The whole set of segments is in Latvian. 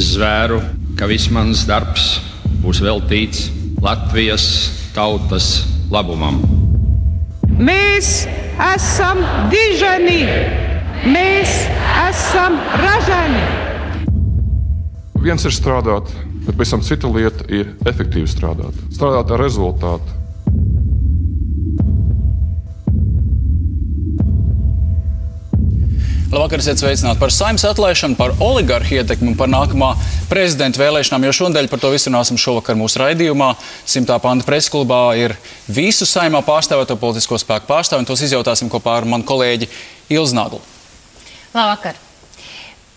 Es zvēru, ka viss mans darbs būs veltīts Latvijas tautas labumam. Mēs esam diženi, mēs esam ražani. Viens ir strādāt, bet pavisam cita lieta ir efektīvi strādāt. Strādāt ar rezultātu. Labvakar, esiet sveicināti par Saeimas atlaišanu, par oligarhu ietekmi un par nākamā prezidenta vēlēšanām, jo šodien par to visu runāsim šovakar mūsu raidījumā. 100. panta presklubā ir visu Saeimā pārstāvēto politisko spēku pārstāvi, un tos izjautāsim kopā ar manu kolēģi Ilzi Naglu. Labvakar!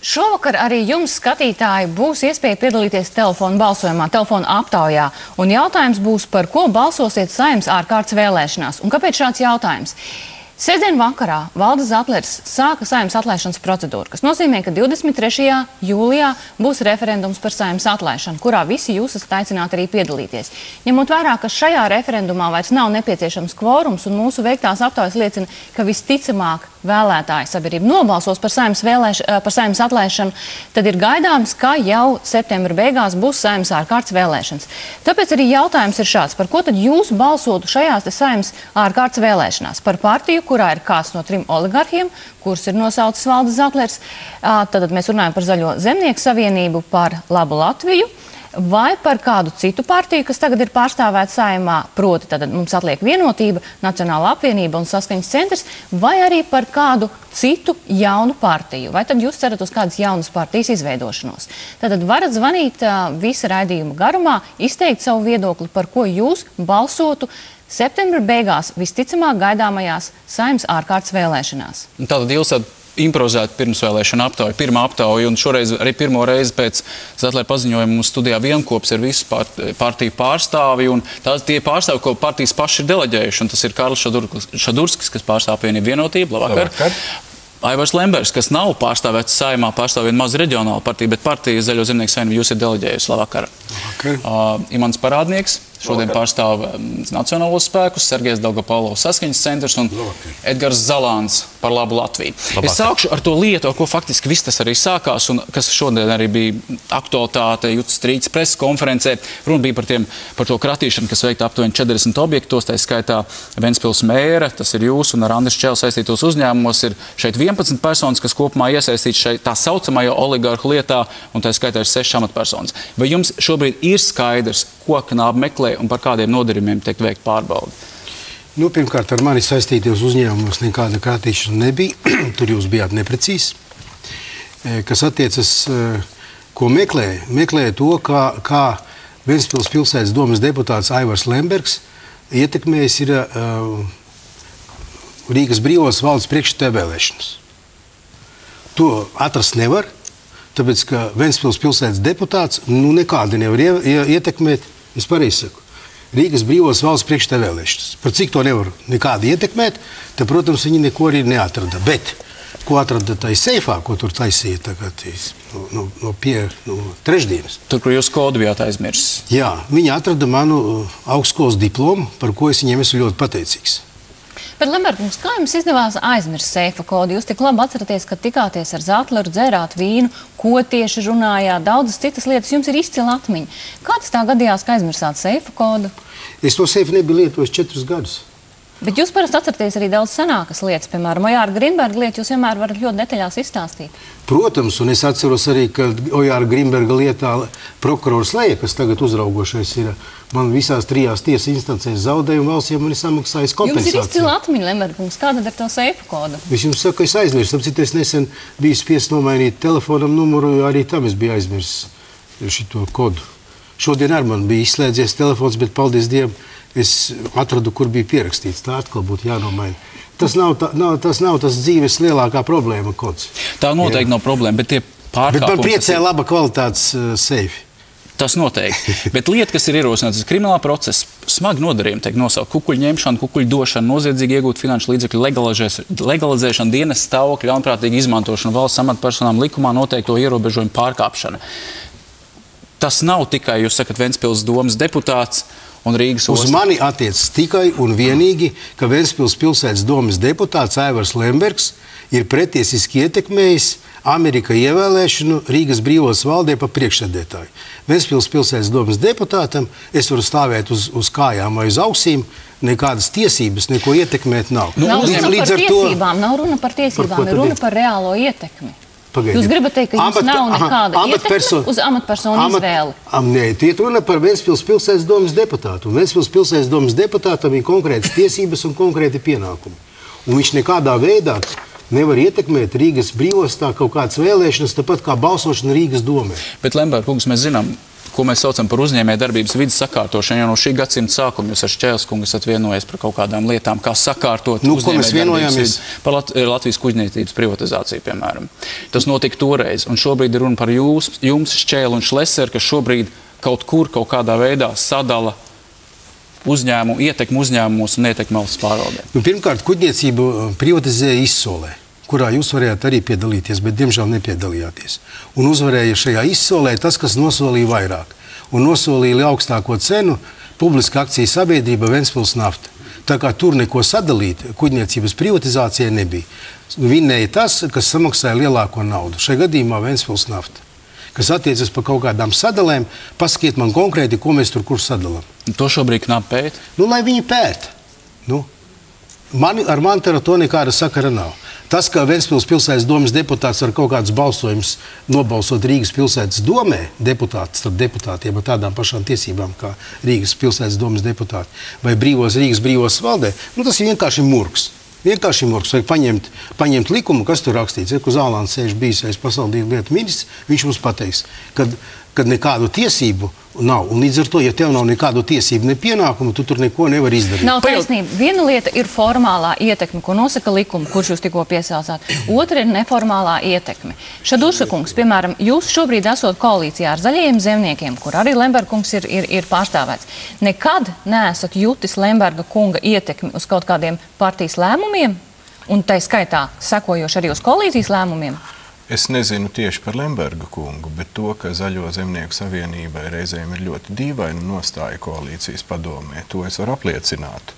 Šovakar arī jums, skatītāji, būs iespēja piedalīties telefonu balsojumā, telefonu aptaujā. Un jautājums būs, par ko balsosiet Saeimas ārkārtas vēlēšanās. Un kāpēc šāds jautājums? Sestdien vakarā Valdis Zatlers sāka Saeimas atlaišanas procedūru, kas nozīmē, ka 23. jūlijā būs referendums par Saeimas atlaišanu, kurā visi jūs esat aicināti arī piedalīties. Ņemot vērā, ka šajā referendumā vairs nav nepieciešams kvorums un mūsu veiktās aptaujas liecina, ka visticamāk vēlētāji sabiedrība nobalsos par Saeimas atlaišanu, tad ir gaidāms, ka jau septembra beigās būs Saeimas ārkārtas vēlēšanas. Tāpēc arī jautājums ir šāds, par ko tad jūs balsotu šajās Saeimas ārkārtas vēlēšanās? Par partiju, kurā ir kāds no 3 oligarhiem, kurus ir nosaucis Valdis Zatlers. Tad mēs runājam par Zaļo zemnieku savienību, par Labu Latviju, vai par kādu citu partiju, kas tagad ir pārstāvēta Saeimā, proti tad mums atliek Vienotība, Nacionāla apvienība un Saskaņas centrs, vai arī par kādu citu jaunu partiju? Vai tad jūs cerat uz kādas jaunas partijas izveidošanos? Tad varat zvanīt visa raidījuma garumā, izteikt savu viedokli, par ko jūs balsotu septembra beigās visticamāk gaidāmajās Saeimas ārkārtas vēlēšanās. Tātad jūs improvizētu pirmsvēlēšana aptauju, pirmā aptauja, un šoreiz arī pirmo reizi pēc Zatlera paziņojuma mums studijā vienkops ar visu partiju pārstāvi, un tie pārstāvi, ko partijas paši ir deleģējuši, un tas ir Kārlis Šadurskis, kas pārstāv apvienību Vienotību. Labvakar. Aivars Lembergs, kas nav pārstāvēts Saeimā, pārstāv vienu mazu reģionālu partiju, bet partija Zaļo zemnieku savienību jūs ir deleģējusi. Labvakar. Imants Parādnieks šodien pārstāv Nacionālos spēkus, Sergejs Daugavpilsovs Saskaņas centrs un Edgars Zalāns par Labu Latviju. Labvakar. Es sākšu ar to lietu, ar ko faktiski viss tas arī sākās, un kas šodien arī bija aktualitāte Jutas Strīts preses konferencē. Runa bija par to kratīšanu, kas veikta aptuveni 40 objektos, tā skaitā Ventspils mēra, tas ir jūs, un ar Andris Čēlu saistītos uzņēmumos ir šeit 11 personas, kas kopumā iesaistīts šeit tā saucamajā oligarhu lietā, un tā skaitā ir 6 amatpersonas. Vai jums šobrīd ir skaidrs, ko knābi meklē un par kādiem nodarījumiem tiek veikt pārbaudi? Pirmkārt, ar mani saistīties uzņēmumos nekāda kratīšana nebija. Tur jūs bijāt neprecīzi. Kas attiecas, ko meklēja to, kā Ventspils pilsētas domes deputāts Aivars Lembergs ietekmējis ir Rīgas brīvās valdes priekšstāvja vēlēšanas. To atrast nevar, tāpēc, ka Ventspils pilsētas deputāts nekādi nevar ietekmēt. Es pareizi saku. Rīgas brīvās valsts priekšstāvja vēlēšanas. Par cik to nevar nekādi ietekmēt, tad, protams, viņi neko arī neatrada. Bet, ko atrada tai seifā, ko tur taisīja tagad no trešdienas. Tur, kur jūs kodu bijāt aizmirsis. Jā, viņi atrada manu augstskolas diplomu, par ko es viņiem esmu ļoti pateicīgs. Bet, Lembergs, kā jums izdevās aizmirst seifa kodu? Jūs tik labi atceraties, ka tikāties ar Zatleru, dzērāt vīnu, ko tieši runājāt, daudzas citas lietas, jums ir izcila atmiņa. Kā tas tā gadījās, ka aizmirsāt seifa kodu? Es to seifu nebiju lietojis 4 gadus. Bet jūs parasti atceraties arī daudz senākas lietas, piemēram, Ojāra Grinberga lietu, jūs vienmēr varat ļoti detaļās izstāstīt. Protams, un es atceros arī, ka Ojāra Grinberga lietā prokurors Leja, kas tagad uzraugošais ir, man visās 3 tiesas instancēs zaudēja un valsts, ja man ir samaksājis kompensāciju. Jums ir izcila atmiņa, Lembergs, kāda ir to seifa kodu? Es jums saku, es aizmirsu, tāpēc es nesen biju spiests nomainīt telefonam numuru, arī tam es biju aizmirsis šito kodu. Šodien ar man bija izslēdzies telefons, bet paldies Dievam, es atradu, kur bija pierakstīts. Tā atkal būtu jānomaina. Tas nav tas dzīves lielākā problēma kods. Tā noteikti nav problēma, bet tie pārkāpumi... Bet man priecē laba kvalitātes seifi. Tas noteikti. Bet lieta, kas ir ierosināta, kriminālā procesa, smagi nodarījumi tiek nosaukt. Kukuļu ņemšana, kukuļu došana, noziedzīgi iegūt finanšu līdzekļu legalizēšana, dienas stāvokļa, ļaunprātīga izmantošana, valsts amatpersonām likumā noteikto ierobežojumu pārkāpšana. Tas nav tikai, jūs sakat, Ventspils domes deputāts un Rīgas ostas. Uz mani attiecas tikai un vienīgi, ka Ventspils pilsētas domes deputāts Aivars Lembergs ir pretiesiski ietekmējis Amerika ievēlēšanu Rīgas brīvos valdē par priekšsēdētāju. Ventspils pilsētas domas deputātam es varu stāvēt uz kājām vai uz ausīm, nekādas tiesības, neko ietekmēt nav. Nav runa par tiesībām, ir runa par reālo ietekmi. Pagaidiet. Jūs gribat teikt, ka jums nav nekāda ietekme uz amatpersonu izvēli? Nē, tiet runa par Ventspils pilsētas domas deputātu. Un Ventspils pilsētas domas deputātam ir konkrētas tiesības un konkrēti pienākumi. Un viņš nekādā veidā nevar ietekmēt Rīgas brīvostā kaut kādas vēlēšanas, tāpat kā balsošana Rīgas domē. Bet, Lemberga kungs, mēs zinām, ko mēs saucam par uzņēmējdarbības vidas sakārtošanu. Jau no šī gadsimta sākuma jūs ar Šķēles kungu esat vienojies par kaut kādām lietām, kā sakārtot uzņēmējdarbības par Latvijas kuģniecības privatizāciju, piemēram. Tas notika toreiz, un šobrīd ir runa par jums, Šķēle un Šleseri, kas šobrīd kaut kādā veidā sadala ietekmi uzņēmumos un ietekmi valsts pārvaldē. Pirmkārt, kuģniecību privatizēja Izsolē, kurā jūs varējāt arī piedalīties, bet diemžēl nepiedalījāties. Un uzvarēja šajā Izsolē tas, kas nosolīja vairāk. Un nosolīja augstāko cenu publiska akciju sabiedrība Ventspils nafta. Tā kā tur neko sadalīt kuģniecības privatizācijai nebija. Vinnēja tas, kas samaksāja lielāko naudu. Šajā gadījumā Ventspils nafta. Kas attiecas par kaut kādām sadalēm, pasakiet man konkrēti, ko mēs tur kur sadalām. To šobrīd knap pēt? Lai viņi pēt. Ar mani to nekāda sakara nav. Tas, ka Ventspils pilsētas domas deputāts ar kaut kādus balsojumus nobalsot Rīgas pilsētas domē, deputāts starp deputātiem ar tādām pašām tiesībām kā Rīgas pilsētas domas deputāti vai Rīgas brīvos valdē, tas ir vienkārši murgs. Vienkārši murgs. Vajag paņemt likumu, kas tur rakstīts. Kur Zālāns sēž bijis pasaulīgu lietu ministrs, viņš mums pateiks, kad nekādu tiesību nav. Un līdz ar to, ja tev nav nekādu tiesību, ne pienākumu, tu tur neko nevar izdarīt. Nav taisnība. Viena lieta ir formālā ietekme, ko nosaka likuma, kurš jūs tikko piesaucāt. Otra ir neformālā ietekme. Šaduša kungs, piemēram, jūs šobrīd esot koalīcijā ar Zaļajiem zemniekiem, kur arī Lemberga kungs ir pārstāvēts. Nekad neesat jutis Lemberga kunga ietekmi uz kaut kādiem partijas lēmumiem, un tai skaitā sekojoši arī uz koalīcijas lēmumiem? Es nezinu tieši par Lemberga kungu, bet to, ka Zaļo zemnieku savienībai reizēm ir ļoti dīvaina nostāja koalīcijas padomē, to es varu apliecināt.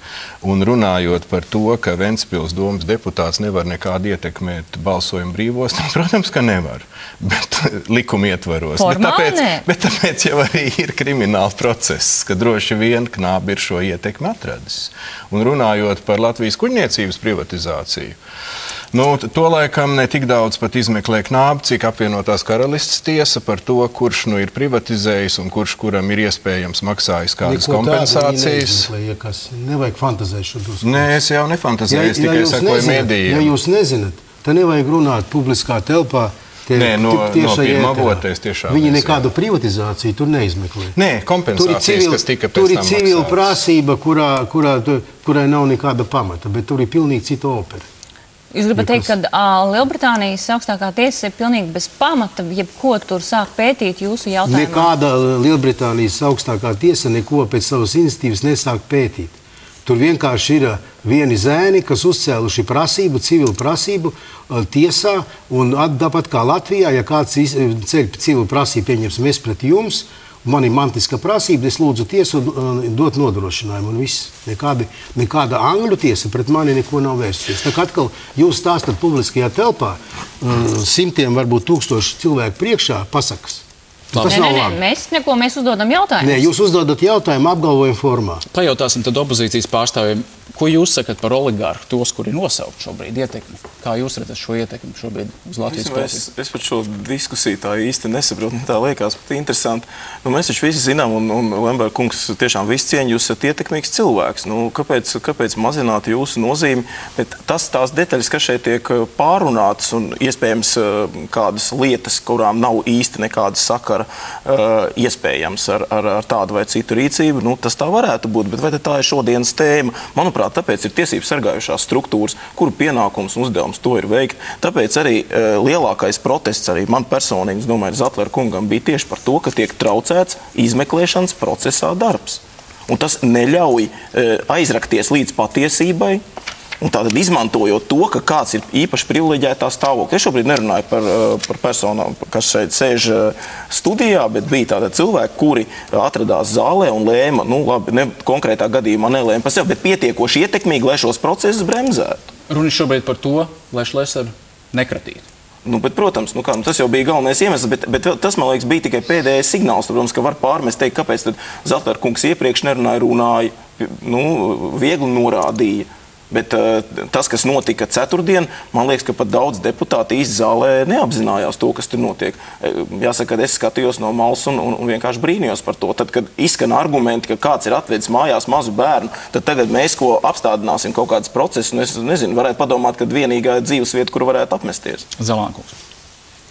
Un runājot par to, ka Ventspils domas deputāts nevar nekādi ietekmēt balsojumu brīvos, protams, ka nevar, bet likuma ietvaros. Bet tāpēc jau arī ir krimināls process, ka droši vien Knābi ir šo ietekmi atradis. Un runājot par Latvijas kuģniecības privatizāciju, to laikam ne tik daudz pat izmeklē Knābi, cik apvienotās karalistes tiesa par to, kurš ir privatizējis un kurš kuram ir iespējams maksājis kādas kompensācijas. Nevajag fantazēt šo drusku. Nē, es jau nefantazēju, es tikai sakoju mēdījiem. Ja jūs nezināt, tad nevajag runāt publiskā telpā. Nē, no pirmā avotēs tiešām. Viņi nekādu privatizāciju tur neizmeklē. Nē, kompensācijas, kas tika pēc tam maksātas. Tur ir civila prasība, kurai nav nekāda pamata, bet tur ir pilnīgi cita opera. Jūs gribat teikt, ka Lielbritānijas augstākā tiesa ir pilnīgi bez pamata, jebko tur sāk pētīt jūsu jautājumā? Nekāda Lielbritānijas augstākā tiesa neko pēc savas iniciatīvas nesāk pētīt. Tur vienkārši ir vieni zēni, kas uzcēluši prasību, civilu prasību tiesā, un tāpat kā Latvijā, ja kāds ceļ civilu prasību, pieņemsim es pret jums, man ir mantiska prasība, es lūdzu tiesu dot nodrošinājumu, un viss. Nekāda angļu tiesa pret mani neko nav vērsties. Tā kā atkal jūs stāstat publiskajā telpā, simtiem, varbūt tūkstoši cilvēku priekšā pasakas. Mēs uzdodam jautājumus. Nē, jūs uzdodat jautājumu apgalvojumu formā. Pajautāsim tad opozīcijas pārstāvjiem, ko jūs sakat par oligārhu, tos, kuri nosaukt šobrīd ietekmi? Kā jūs redzat šo ietekmi šobrīd uz Latvijas politiku? Es par šo diskusiju tā īsti nesaprotu, tā liekas pat interesanti. Mēs taču visi zinām, un Lemberga kungs tiešām visu cieņu, jūs esat ietekmīgs cilvēks. Kāpēc mazināt jūsu nozīmi? Bet tās detaļas, kas šeit tiek pārunātas un iespējams kādas lietas, kurām nav īsti nekāda sakara iespējams ar tādu vai citu rīcību, tas tā varētu būt, bet vai tā ir šodienas tēma? Manuprāt, tāpēc ir tiesības sargājušās struktūras, kuru pienākums un uzdevums to ir veikt. Tāpēc arī lielākais protests arī man personīgi, es domāju, Zatlera kungam bija tieši par to, ka tiek traucēts izmeklēšanas procesā darbs. Un tas neļauj aizrakties līdz patiesībai, un tātad izmantojot to, ka kāds ir īpaši privileģētā stāvokļa. Es šobrīd nerunāju par personām, kas šeit sēž studijā, bet bija tātad cilvēki, kuri atradās zālē un lēma, konkrētā gadījumā nelēma par sevi, bet pietiekoši ietekmīgi, lai šos procesus bremzētu. Runa šobrīd par to, lai Šleseri nekratītu. Bet, protams, tas jau bija galvenais iemesls, bet tas, man liekas, bija tikai pēdējais signāls. Protams, ka var pārmest teikt, kāpēc tad Zatlera kungs iepriekš runāja, viegli norādīja. Bet tas, kas notika ceturtdien, man liekas, ka pat daudz deputāti īsti zālē neapzinājās to, kas tur notiek. Jāsaka, ka es skatījos no malas un vienkārši brīnījos par to. Tad, kad izskan argumenti, ka kāds ir atvedis mājās mazu bērnu, tad tagad mēs ko apstādināsim kaut kādus procesus. Es nezinu, varētu padomāt, ka vienīgā dzīvesvieta, kur varētu apmesties. Zalānkungs.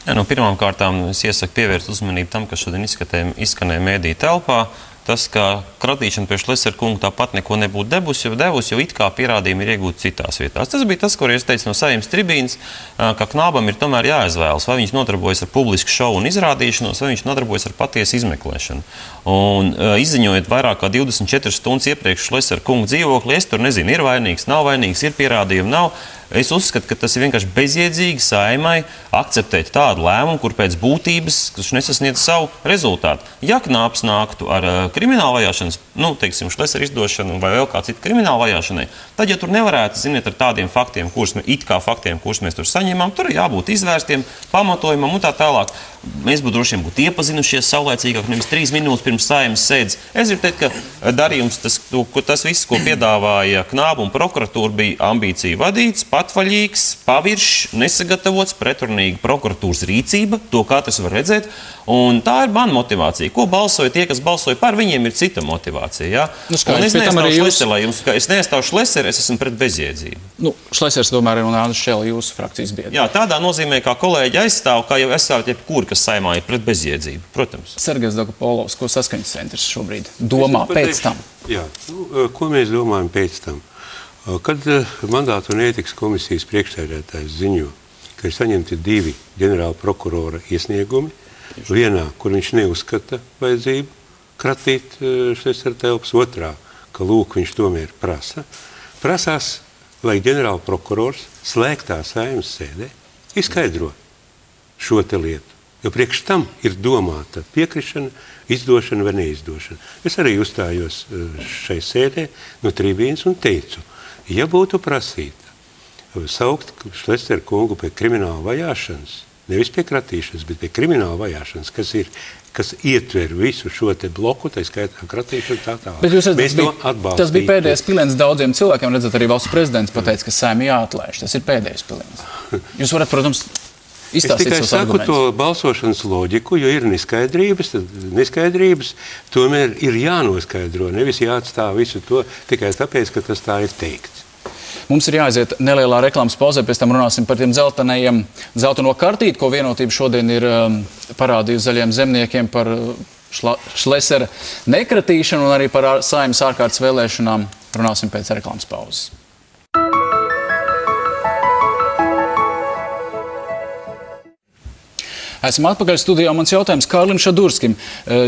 Pirmām kārtām es iesaku pievērst uzmanību tam, kas šodien izskanēja mēdī telpā. Tas, ka kratīšana pie Šlesera kunga tāpat neko nebūtu devusi, jo it kā pierādījumi ir iegūti citās vietās. Tas bija tas, ko es teicu no Saeimas tribīnes, ka Knābam ir tomēr jāizvēlas, vai viņš nodarbojas ar publisku šovu un izrādīšanos, vai viņš nodarbojas ar patiesu izmeklēšanu. Un izziņojot vairāk kā 24 stundas iepriekš Šlesera kunga dzīvokli, es tur nezinu, ir vainīgs, nav vainīgs, ir pierādījumi, nav. Es uzskatu, ka tas ir vienkārši bezjēdzīgi Saeimai akceptēt tādu lēmumu, kur pēc būtības, kurš nesasniedz savu rezultātu. Ja Knāps nāktu ar kriminālu vajāšanas, teiksim, Šlesera izdošanu vai vēl kā citu kriminālu vajāšanai, tad, ja tur nevarētu, ziniet, ar tādiem faktiem, kurus mēs tur saņemam, tur ir jābūt izvērstiem, pamatojumam un tā tālāk. Mēs būtu droši vien iepazinušies saulēcīgāk, nevis 3 minūtes pirms Saeimas sēdes. Es gribu teikt, ka darījums, tas viss, ko piedāvāja Knāba un prokuratūra, bija ambīcija vadīts, patvaļīgs, paviršs, nesagatavots, pretrunīga prokuratūras rīcība, to katrs var redzēt, un tā ir mana motivācija. Ko balsoja tie, kas balsoja par, viņiem ir cita motivācija, jā? Un es neaizstāvu Šleseru, es esmu pret bezjēdzību. Šlesers tomēr ir un Ānis Šela jūsu frakcijas biedri. Jā, tādā nozīmē, kā kolēģi aizstāv, kā jau aizstāv jebkuri, kas Saeimā ir pret bezjēdzību, protams. Sergejs Dagopolovs, ko Saskaņas centrs šobrīd domā pēc tam? Jā, ko mēs domājam pēc tam? Kad mandātu un ētikas komisijas priekšsēdētājs ziņo, ka ir saņemti 2 ģenerāla prokurora iesniegumi, vienā, kur viņš neuzskata vajadzību kratīt Šlesera telpas, otrā, ka lūk, viņš tomēr prasās, lai ģenerāla prokurors slēgtā Saeimas sēdē izskaidro šo te lietu. Jo priekš tam ir domāta piekrišana, izdošana vai neizdošana. Es arī uzstājos šai sēdē no tribīnes un teicu, ja būtu prasīta saukt Šlesera kungu pie krimināla vajāšanas, nevis pie kratīšanas, bet pie krimināla vajāšanas, kas ietver visu šo te bloku, tā skaitā kratīšanu tā tālāk. Bet jūs redzat, tas bija pēdējais piliens daudziem cilvēkiem, redzat, arī valsts prezidents pateica, ka Saeima jāatlaiž. Tas ir pēdējais piliens. Jūs varat, protams, izstāstīt savus argumentus. Es tikai saku to balsošanas loģiku, jo ir neskaidrības, tomēr ir jānoskaidro, nevis jāatstāv visu to tikai tāpēc, ka tas tā ir teikts. Mums ir jāaiziet nelielā reklāmas pauzē, pēc tam runāsim par tiem zeltaino kartīti, ko Vienotība šodien ir parādījusi zaļiem zemniekiem par Šlesera nekratīšanu un arī par Saeimas ārkārtas vēlēšanām. Runāsim pēc reklāmas pauzes. Esam atpakaļ studijā. Mans jautājums Kārlim Šadurskim.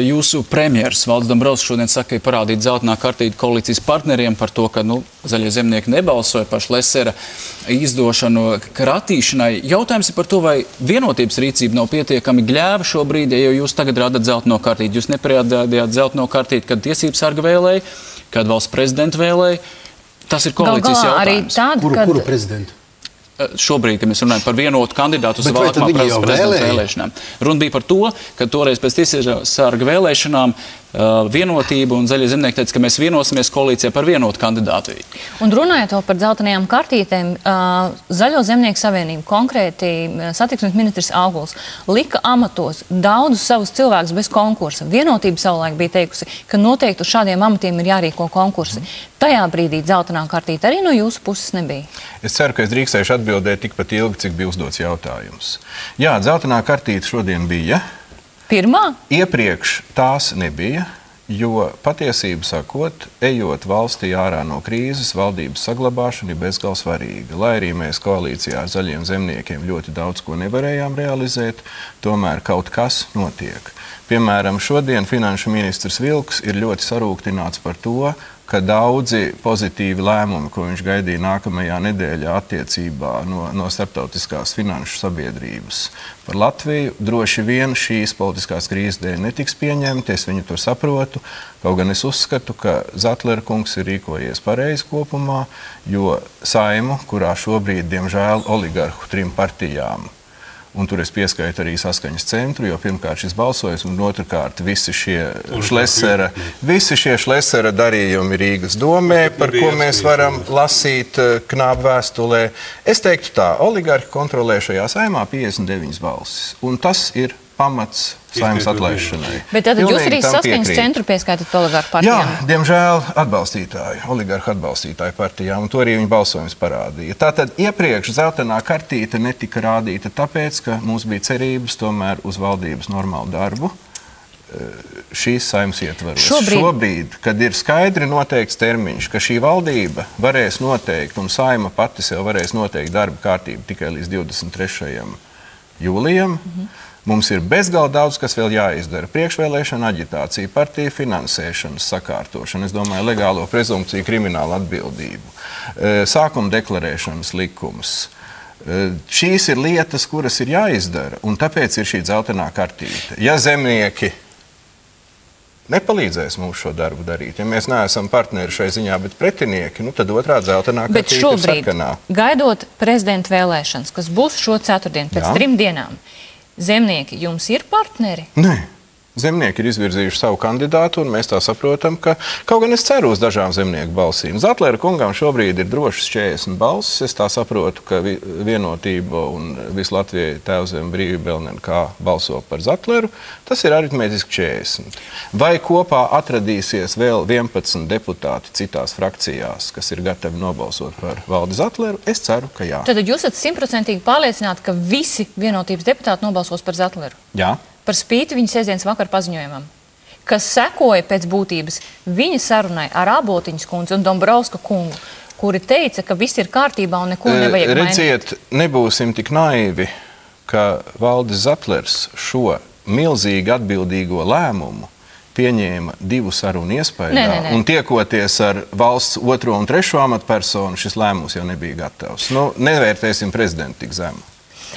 Jūsu premjeras Valdis Dombrovskis šodien saka, ka ir parādīta zeltainā kartīte koalīcijas partneriem par to, ka zaļie zemnieki nebalsoja par Šlesera izdošanu kratīšanai. Jautājums ir par to, vai Vienotības rīcība nav pietiekami gļēva šobrīd, jo jūs tagad rādat zeltaino kartīti. Jūs neparādījāt zeltaino kartīti, kad tiesības sarga vēlēja, kad valsts prezidenta vēlēja. Tas ir koalīcijas jautājums. Kuru prezidentu? Šobrīd, kad mēs runājam par vienotu kandidātu uz vēlākamā prezidenta vēlēšanām. Runa bija par to, ka toreiz pēc tiesības sarga vēlēšanām Vienotība un zaļie zemnieki teica, ka mēs vienosimies koalīcijā par vienotu kandidātu. Un runājot par zeltainajām kartītēm, Zaļo zemnieku savienību, konkrēti satiksmes ministrs Auguls, lika amatos daudzus savus cilvēkus bez konkursa. Vienotība savulaik bija teikusi, ka noteikti uz šādiem amatiem ir jārīko konkursi. Tajā brīdī zeltainā kartīte arī no jūsu puses nebija. Es ceru, ka es drīkstēšu atbildēt tikpat ilgi, cik bija uzdots jautājums. Jā, zeltainā kartīte šodien bija. Pirmā? Iepriekš tās nebija, jo patiesību sakot, ejot valstī ārā no krīzes, valdības saglabāšana ir bezgalīgi svarīga. Lai arī mēs koalīcijā ar zaļiem zemniekiem ļoti daudz ko nevarējām realizēt, tomēr kaut kas notiek. Piemēram, šodien finanšu ministrs Vilks ir ļoti sarūktināts par to, ka daudzi pozitīvi lēmumi, ko viņš gaidīja nākamajā nedēļā attiecībā no starptautiskās finanšu sabiedrības par Latviju, droši vien šīs politiskās krīzes dēļ netiks pieņemti, es viņu to saprotu, kaut gan es uzskatu, ka Zatlera kungs ir rīkojies pareizi kopumā, jo Saimu, kurā šobrīd, diemžēl, oligarhu 3 partijām un tur es pieskaitu arī saskaņas centru, jo pirmkārt šis balsojums, un otrkārt visi šie Šlesera darījumi Rīgas domē, par ko mēs varam lasīt Knāba vēstulē. Es teiktu tā, oligarhi kontrolē šajā saimā 59 balsis, un tas ir pamats Saeimas atlaišanai. Bet tad jūs arī saskaņas centru pieskaitat oligarhu partijām? Jā, diemžēl oligarhu atbalstītāju partijām, un to arī viņa balsojums parādīja. Tātad iepriekš zeltainā kartīte netika rādīta tāpēc, ka mums bija cerības tomēr uz valdības normālu darbu šīs Saeimas ietvaros. Šobrīd, kad ir skaidri noteikts termiņš, ka šī valdība varēs noteikt, un Saeima pati sev varēs noteikt darba kārtību tikai līdz 23. jūlijam, mums ir bezgalīgi daudz, kas vēl jāizdara. Priekšvēlēšana aģitācija, partija finansēšanas sakārtošana, es domāju, legālo prezumpciju, kriminālu atbildību, sākuma deklarēšanas likums. Šīs ir lietas, kuras ir jāizdara, un tāpēc ir šī zeltainā kartīte. Ja zemnieki nepalīdzēs mums šo darbu darīt, ja mēs neesam partneri šai ziņā, bet pretinieki, tad otrā zeltainā kartīte ir sarkanā. Bet šobrīd, gaidot prezidenta vēlēšanas, kas būs šo ceturtdienu, pēc 3 dienām, zemnieki jums ir partneri? Nē. Zemnieki ir izvirzījuši savu kandidātu, un mēs tā saprotam, ka kaut gan es ceru uz dažām zemnieku balsīm. Zatlera kungam šobrīd ir drošas 40 balsis. Es tā saprotu, ka Vienotība un visu Latviju Tēvzeme brīvība LNK balso par Zatleru. Tas ir aritmētiski 40. Vai kopā atradīsies vēl 11 deputāti citās frakcijās, kas ir gatavi nobalsot par Valdi Zatleru? Es ceru, ka jā. Tad jūs esat 100% pārliecināti, ka visi Vienotības deputāti nobalsos par Zatleru? Jā. Par spīti viņa sestdienas vakar paziņojumam, kas sekoja pēc būtības viņa sarunai ar Abotiņas kundzi un Dombrovska kungu, kuri teica, ka viss ir kārtībā un neko nevajag mainīt. Redziet, nebūsim tik naivi, ka Valdis Zatlers šo milzīgi atbildīgo lēmumu pieņēma 2 sarunu iespējā, un tiekoties ar valsts 2. un 3. amatpersonu, šis lēmums jau nebija gatavs. Nevērtēsim prezidentu tik zemu.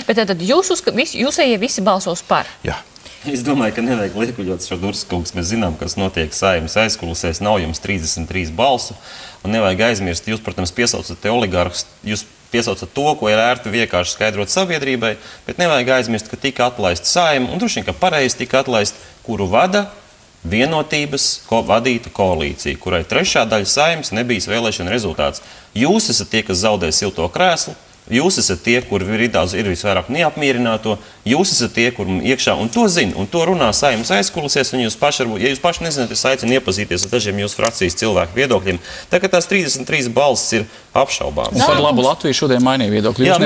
Bet tad jūsējie visi balsos par? Jā. Es domāju, ka nevajag liekuļot šo Durskungs. Mēs zinām, kas notiek Saeimas aizkulisēs, nav jums 33 balsu, un nevajag aizmirst, jūs, protams, piesaucat te oligarhus, jūs piesaucat to, ko ir ērti vienkārši skaidrot sabiedrībai, bet nevajag aizmirst, ka tika atlaista Saeima, un droši vien, ka pareizi tika atlaista, kuru vada Vienotības vadīta koalīcija, kurai 3. daļa Saeimas nebija vēlēšana rezultāts. Jūs esat tie, kas zaudē silto krēslu, jūs esat tie, kur ir visvairāk neapmierināto, jūs esat tie, kur iekšā, un to zina, un to runā Saeimas aizkulisēs, un ja jūs paši nezināt, es aicinu iepazīties ar dažiem jūsu frakcijas cilvēku viedokļiem, tā ka tās 33 balsis ir apšaubāmas. Un par labu Latviju šodien mainīja viedokļi. Jā,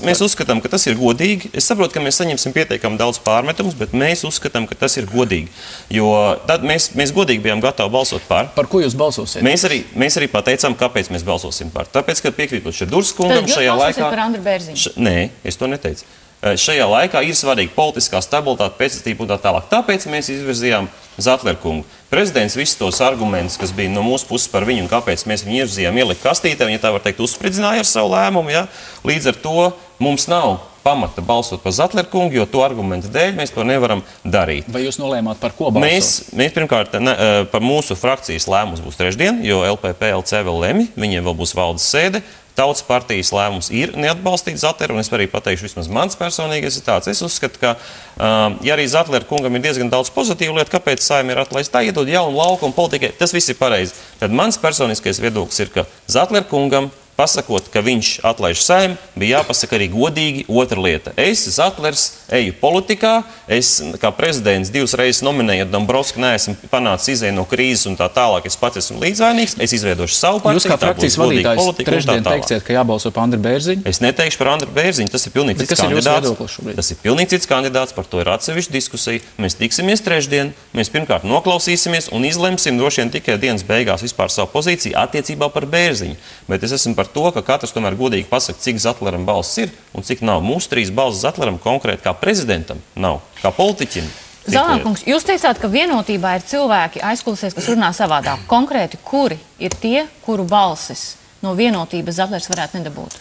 mēs uzskatām, ka tas ir godīgi. Es saprotu, ka mēs saņemsim pietiekami daudz pārmetumus, bet mēs uzskatām, ka tas ir godīgi. Jo tad mēs godīgi bijām gatavi balsot par. Par ko jūs balsosiet? Mēs arī pateicām, kāpēc mēs balsosim par. Tāpēc, ka piekrītot Durskungam šajā laikā... Par Andru Bērziņu? Nē, es to neteicu. Šajā laikā ir svarīga politiskā stabilitāte, pēcteicība un tā tālāk. Tāpēc mēs izvirzījām Zatleru kungu. Prezidents visus tos argumentus, kas bija no mūsu puses par viņu un kāpēc mēs viņu izvirzījām, ielikt kastītē, viņa tā var teikt uzspridzināja ar savu lēmumu. Ja? Līdz ar to mums nav pamata balsot par Zatleru kungu, jo to argumentu dēļ mēs to nevaram darīt. Vai jūs nolēmāt par ko balsot? Mēs pirmkārt par mūsu frakcijas lēmums būs trešdien, jo LPP, LC vēl lemj, viņiem vēl būs valdes sēde. Tautas partijas lēmums ir neatbalstīt Zatleru, un es arī pateikšu, vismaz mans personīgais ir tāds. Es uzskatu, ka, ja arī Zatleru kungam ir diezgan daudz pozitīvu lietu, kāpēc Saeima ir atlaista, tā iedod jaunu laukumu politikai, tas viss ir pareizi. Tad mans personiskais viedoklis ir, ka Zatleru kungam, pasakot, ka viņš atlaiž Saeimu, bija jāpasaka arī godīgi otra lieta. Es, Zatlers, eju politikā, es kā prezidents 2 reizes nominējot Dombrovski, neesmu panācis izēju no krīzes un tā tālāk, es pats esmu līdzvainīgs, es izveidošu savu partiju. Jūs kā frakcijas vadītājs trešdien teiksiet, ka jābalso par Andru Bērziņu? Es neteikšu par Andru Bērziņu, tas ir pilnīgi cits kandidāts. Tas ir pilnīgi cits kandidāts, par to ir atsevišķa diskusija. Mēs tiksimies trešdien, mēs pirmkārt noklausīsimies un izlemsim droši vien tikai dienas beigās vispār savu pozīciju attiecībā par Bērziņu. Bet es esmu par to, ka katrs tomēr godīgi pasaka, cik Zatleram balss ir un cik nav. Mūsu 3 balss Zatleram konkrēti kā prezidentam nav, kā politiķim. Zālēnkungs, jūs teicāt, ka Vienotībā ir cilvēki aizkulisēs, kas runā savādāk. Konkrēti, kuri ir tie, kuru balsis no Vienotības Zatlers varētu nedabūt?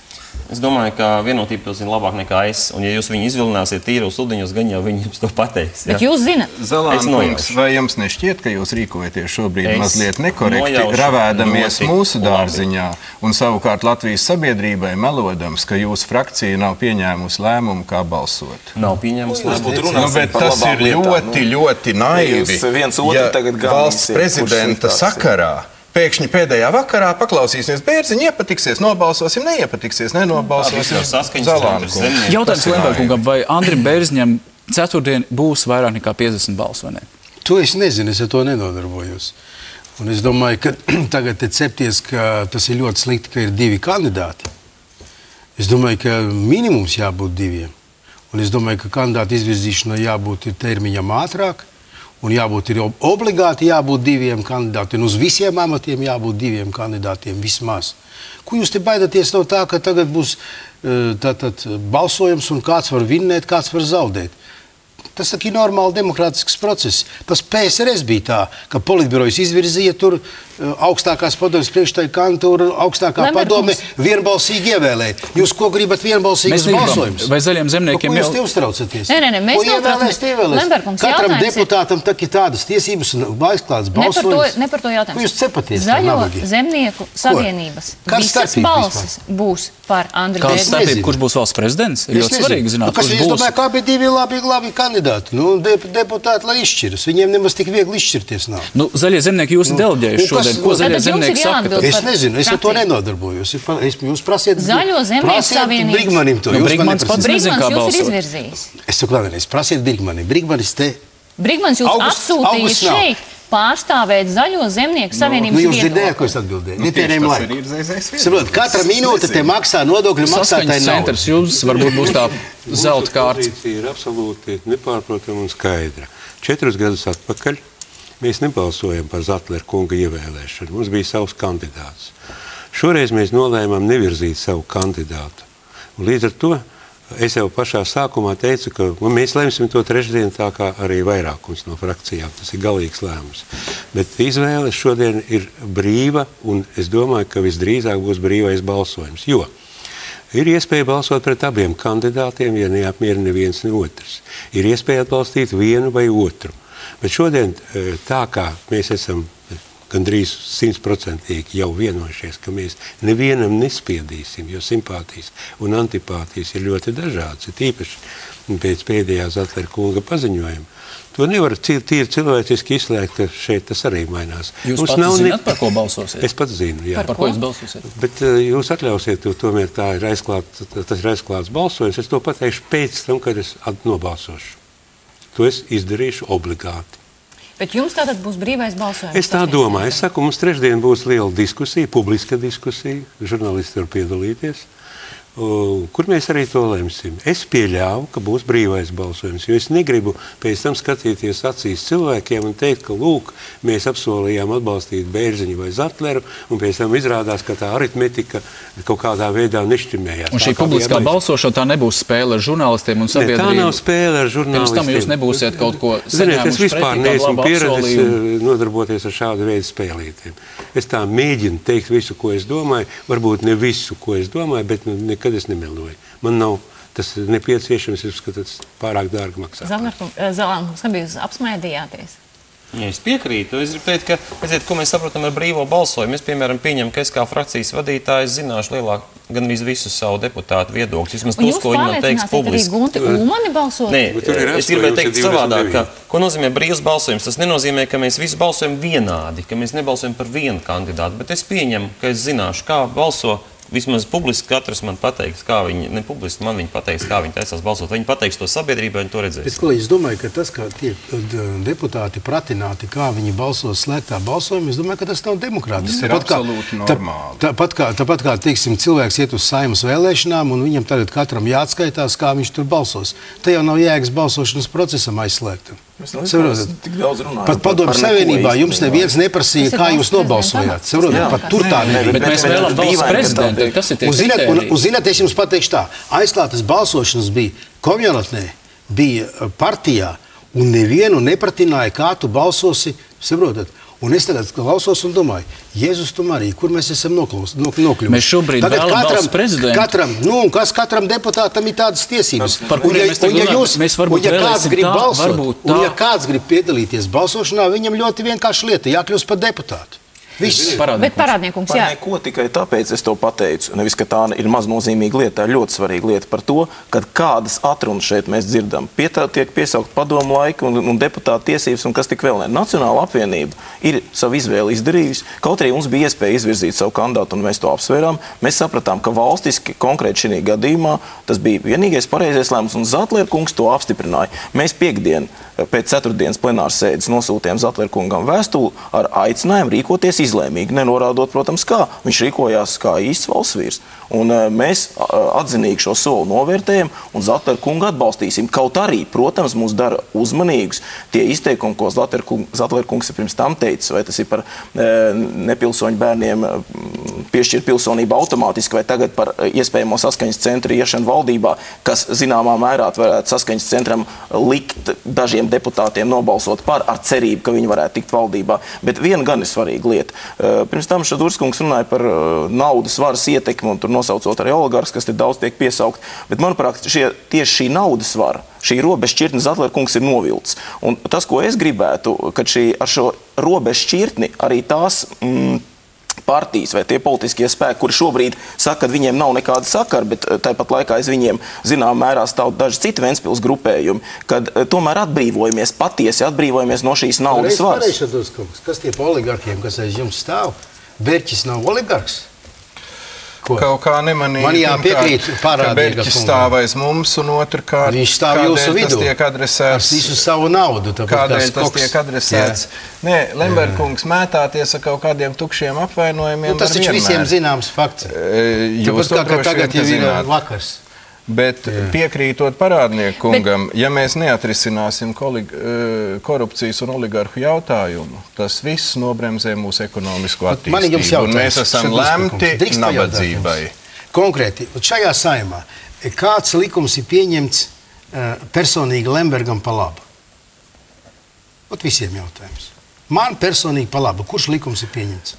Es domāju, ka Vienotība to zina labāk nekā es. Un, ja jūs viņu izvilināsiet tīros ūdeņos, gan jau viņi jums to pateiks. Bet jūs zināt? Zalāna kungs, vai jums nešķiet, ka jūs rīkojaties šobrīd mazliet nekorekti, ravēdamies mūsu dārziņā un savukārt Latvijas sabiedrībai melodams, ka jūsu frakcija nav pieņēmusi lēmumu, kā balsot? Nav pieņēmusi lēmumu. Bet tas ir ļoti, ļoti naivi, ja valsts prezidenta sakarā pēkšņi pēdējā vakarā paklausīsimies Bērziņu, iepatiksies, nobalsosim, neiepatiksies, nenobalsosim. Zalāna kungs. Jautājums Lemberkungam, vai Andrim Bērziņam ceturtdien būs vairāk nekā 50 balsu, vai ne? To es nezinu, es ar to nenodarbojos. Un es domāju, ka tagad te cepties, ka tas ir ļoti slikti, ka ir 2 kandidāti. Es domāju, ka minimums jābūt 2. Un es domāju, ka kandidātu izvirzīšanai jābūt termiņam ātrāk. Un jābūt ir obligāti jābūt 2 kandidātiem. Uz visiem amatiem jābūt 2 kandidātiem vismaz. Ko jūs te baidaties no tā, ka tagad būs balsojums un kāds var vinnēt, kāds var zaudēt? Tas ir normāli demokrātisks process. Tas PSRS bija tā, ka politbirojas izvirzīja tur augstākās padomes priekšstāja kandidātu, augstākā padome vienbalsīgi ievēlēt. Jūs ko gribat vienbalsīgas balsojumus? Vai zaļiem zemniekiem jau... Ko jūs te uztraucaties? Nē, mēs ievēlēs. Katram deputātam tak ir tādas tiesības un aizklāts balsojums. Ne par to jautājums. Ko jūs cepaties? Zaļo zemnieku savienības visas balsis būs par Andriu Bērziņu. Kāds starpība, kurš būs valsts prezidents? Ir ļoti svarīgi zināt, kurš būs. Es domāju, kā bija 2 labi kandidāti. Nu, deputāti, lai izšķiras. Viņiem nemaz tik viegli izšķirties nav. Nu, zaļie zemnieki jūs delegējuši šodien. Ko zaļie zemnieki saka? Es nezinu, es ar to nenodarbojos. Jūs prasiet Zaļo zemnieku savienības. Brigmanim to. Brigmans pats nezin, kā Brigmans jūs ir balsot. izvirzījis. Es saku, labi, prasiet Brigmanim. Brigmanis te... Brigmans jūs apsūtīja šeit pārstāvēt Zaļo zemnieku savienības viedokli. Jūs dzirdējāt, ko es atbildēju? Netērējam laiku. Saprot, katra minūte te maksā nodokļu maksātāji naudu. Centrs jums varbūt būs tā zelta kārts. Mūsu pozīcija ir absolūti nepārprotama un skaidra. 4 gadus atpakaļ mēs nebalsojam par Zatleru kunga ievēlēšanu. Mums bija savs kandidāts. Šoreiz mēs nolēmām nevirzīt savu kandidātu. Un līdz ar to es jau pašā sākumā teicu, ka mēs lemsim to trešdien tā kā arī vairākums no frakcijām. Tas ir galīgs lēmums. Bet izvēle šodien ir brīva, un es domāju, ka visdrīzāk būs brīvais balsojums. Jo ir iespēja balsot pret abiem kandidātiem, ja neapmierina viens ne otrs. Ir iespēja atbalstīt vienu vai otru. Bet šodien tā kā mēs esam gandrīz 100% jau vienojušies, ka mēs nevienam nespiedīsim, jo simpātijas un antipātijas ir ļoti dažādas, ir tīpaši pēc pēdējā Zatlera kunga paziņojuma. To nevar tīri cilvēciski izslēgt, ka šeit tas arī mainās. Jūs pats zināt, par ko balsosiet? Es pats zinu, jā. Par ko jūs balsosiet? Bet jūs atļausiet, jo tomēr tas ir aizklāts balsojums. Es to pateikšu pēc tam, kad es nobalsošu. To es izdarīšu obligāti. Bet jums tātad būs brīvais balsojums? Es tā domāju. Es saku, mums trešdien būs liela diskusija, publiska diskusija. Žurnālisti var piedalīties. Kur mēs arī to lemsim. Es pieļāvu, ka būs brīvais balsojums, jo es negribu pēc tam skatīties acīs cilvēkiem un teikt, ka lūk, mēs apsolījām atbalstīt Bērziņu vai Zatleru, un pēc tam izrādās, ka tā aritmetika kaut kādā veidā nešķimējās. Un šī publiskā balsošana tā nebūs spēle ar žurnālistiem un sabiedrību? Ne, tā nav spēle ar žurnālistiem. Pirms tam jūs nebūsiet kaut ko saņēmuši es vispār neesmu pieredzis nodarboties ar šādu veidu spēlītiem. Es tā mēģinu teikt visu, ko es domāju, varbūt ne visu, ko es domāju, bet nekad es nemeloju. Man nav tas nepieciešams, es uzskatu, tas pārāk dārgi maksā. Zalāns, kā jūs apsmaidījāties? Ja es piekrītu. Es gribu teikt, ka, redziet, ko mēs saprotam ar brīvo balsojumu. Es, piemēram, pieņemu, ka es kā frakcijas vadītājs zināšu gan arī visu savu deputātu viedokļus. Vismaz tos, ko viņi man teiks publiski. Un jūs pārliecināsiet arī Gunti Ulmani balsot? Nē, es gribēju teikt savādāk, ka, ko nozīmē brīvs balsojums. Tas nenozīmē, ka mēs visi balsojam vienādi, ka mēs nebalsojam par vienu kandidātu, bet es pieņemu, ka es zināšu, kā balso. Vismaz publiski katrs man pateiks, kā viņi, ne publiski man viņi pateiks, kā viņi taisās balsot. Viņi pateiks to sabiedrībai, un to redzēs. Bet, kolēģi, es domāju, ka tas, ka tiek deputāti pratināti, kā viņi balsos slēgtā balsojumā, es domāju, ka tas nav demokrātiski. Tas ir absolūti normāli. Tāpat kā, teiksim, cilvēks iet uz Saeimas vēlēšanām, un viņam tagad katram jāatskaitās, kā viņš tur balsos. Te jau nav jēgas balsošanas procesam aizslēgtam. Pat Padomju Savienībā jums neviens neprasīja, kā jūs nobalsojāt. Pat tur tā nebija. Bet mēs vēlam valsts prezidentu. Tas ir tie kriteriji. Un zināt, es jums pateikšu tā. Aizklātas balsošanas bija komjonatnē, bija partijā, un nevienu nepratināja, kā tu balsosi. Saprotat? Un es tagad klausos un domāju, Jēzus tu Marija, kur mēs esam nokļuvuši? Mēs šobrīd vēlam valsts prezidentu. Katram deputātam ir tādas tiesības. Par kuriem mēs tagad runājam? Mēs varbūt vēlēsim tā, varbūt tā. Un ja kāds grib piedalīties balsošanā, viņam ļoti vienkārši lieta jākļūst par deputātu. Viss. Bet parādniekums, jā. Par neko tikai tāpēc es to pateicu. Nevis, ka tā ir maznozīmīga lieta, tā ir ļoti svarīga lieta par to, ka kādas atrunas šeit mēs dzirdam. Pie tā tiek piesaukt padomu laika un deputāta tiesības un kas tik vēl ne. Nacionāla apvienība ir savu izvēli izdarījusi. Kaut arī mums bija iespēja izvirzīt savu kandidātu un mēs to apsvērām. Mēs sapratām, ka valstiski konkrēti šī gadījumā tas bija vienīgais pareizais lēmums un Zatlera kungs to apstiprināja. Mēs piekdien pēc ceturtdienas plenāras sēdes nosūtījām Zatlera kungam vēstuli ar aicinājumu rīkoties izlēmīgi, nenorādot, protams, kā. Viņš rīkojās kā īsts valsts vīrs. Un mēs atzinīgi šo soli novērtējam un Zatlera kungu atbalstīsim. Kaut arī, protams, mūs dara uzmanīgus tie izteikumi, ko Zatlera kungs ir pirms tam teicis, vai tas ir par nepilsoņu bērniem piešķirt pilsonību automātiski, vai tagad par iespējamo saskaņas centru iešanu valdībā, kas zināmā mērā varētu saskaņas centram likt dažiem deputātiem nobalsot par ar cerību, ka viņi varētu tikt valdībā. Bet viena gan ir svarīga lieta. Pirms tam Šadurskungs runāja par naudas varas ietekmi un tur nosaucot arī oligarhus, kas te daudz tiek piesaukt. Bet, manuprāt, tieši šī naudas vara, šī robežšķirtne Zatlera kungs ir novilcis. Un tas, ko es gribētu, kad ar šo robežšķirtni arī tās partijas vai tie politiskie spēki, kuri šobrīd saka, ka viņiem nav nekāda sakara, bet tāpat laikā aiz viņiem zinām mērā stāv daži citi Ventspils grupējumi, kad tomēr patiesi atbrīvojamies no šīs naudas varas. Kas tie oligarkiem, kas aiz jums stāv? Berķis nav oligarks? Kaut kā nemanīt, man jāpiekrīt ka Berķis stāv aiz mums, un otrkārt, viņš stāv jūsu vidū, tas tiek adresēts, ar visu savu naudu. Kādēļ tas tiek adresēts? Nē, Lemberga kungs, mētāties ar kaut kādiem tukšiem apvainojumiem. Tas taču visiem zināms fakts. Jūs to tagad jau ir vakars. Bet piekrītot parādnieku kungam, ja mēs neatrisināsim korupcijas un oligarhu jautājumu, tas viss nobremzē mūsu ekonomisko attīstību. Un mēs esam lemti nabadzībai. Konkrēti, šajā saimā, kāds likums ir pieņemts personīgi Lembergam pa labu? Ot visiem jautājums. Man personīgi pa labu. Kurš likums ir pieņemts?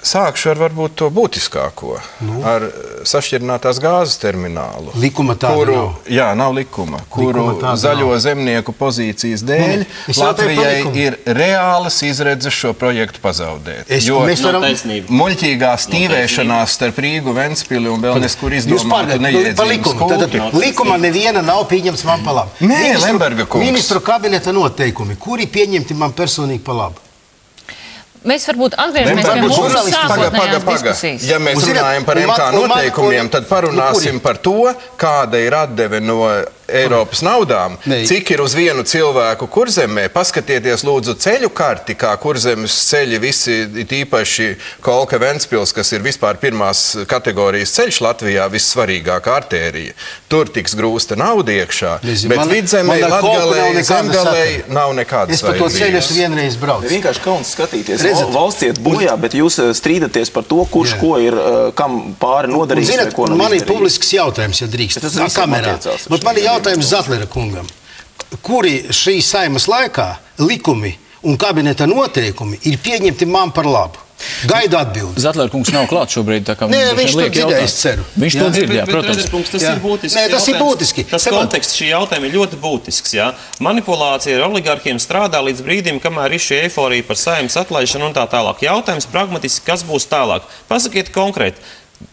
Sākšu ar varbūt to būtiskāko, ar sašķirinātās gāzes terminālu. Likuma tāda nav. Jā, nav likuma, kuru zaļo zemnieku pozīcijas dēļ Latvijai ir reālas izredzes šo projektu pazaudēt. Jo muļķīgā stīvēšanās starp Rīgu, Ventspili un vēl neskur izdomātu neiedzīmes kulti. Likuma neviena nav pieņemts man pa labu. Nē, Lemberga kungs. Ministru kabineta noteikumi, kuri pieņemti man personīgi pa labu? Mēs varbūt atgriežamies pie mūsu sākotnējās diskusijas. Ja mēs runājam par MK noteikumiem, tad parunāsim par to, kāda ir atdeve no Eiropas naudām, cik ir uz vienu cilvēku Kurzemē. Paskatieties lūdzu ceļu karti, kā Kurzemes ceļi visi, tīpaši Kolka Ventspils, kas ir vispār pirmās kategorijas ceļš Latvijā, vissvarīgākā artērija. Tur tiks grūsta nauda iekšā, bet Vidzemē, Latgalē, Zemgalē nav nekādas vajadzības. Es par to ceļu esmu vienreiz brauc. Vienkārši kauns skatīties. Valsts iet bojā, bet jūs strīdaties par to, kurš ko ir, kam pāri nodarījis vai ko nav izdarījis. Man ir publisks jautājums, ja drīkst. Kamerā. Bet man ir jautājums Zatlera kungam. Kuri šī saimas laikā likumi un kabineta noteikumi ir pieņemti man par labu? Gaidu atbildi. Zatlera kungs nav klāt šobrīd, tā kā viņš to dzirdēja, es ceru. Viņš to dzirdēja, protams. Tas ir būtisks. Nē, tas ir būtiski. Tas konteksts šī jautājuma ir ļoti būtisks, jā. Manipulācija ar oligarkiem strādā līdz brīdim, kamēr ir šī eiforija par saimnes atlaišanu un tā tālāk. Jautājums pragmatiski, kas būs tālāk? Pasakiet konkrēti.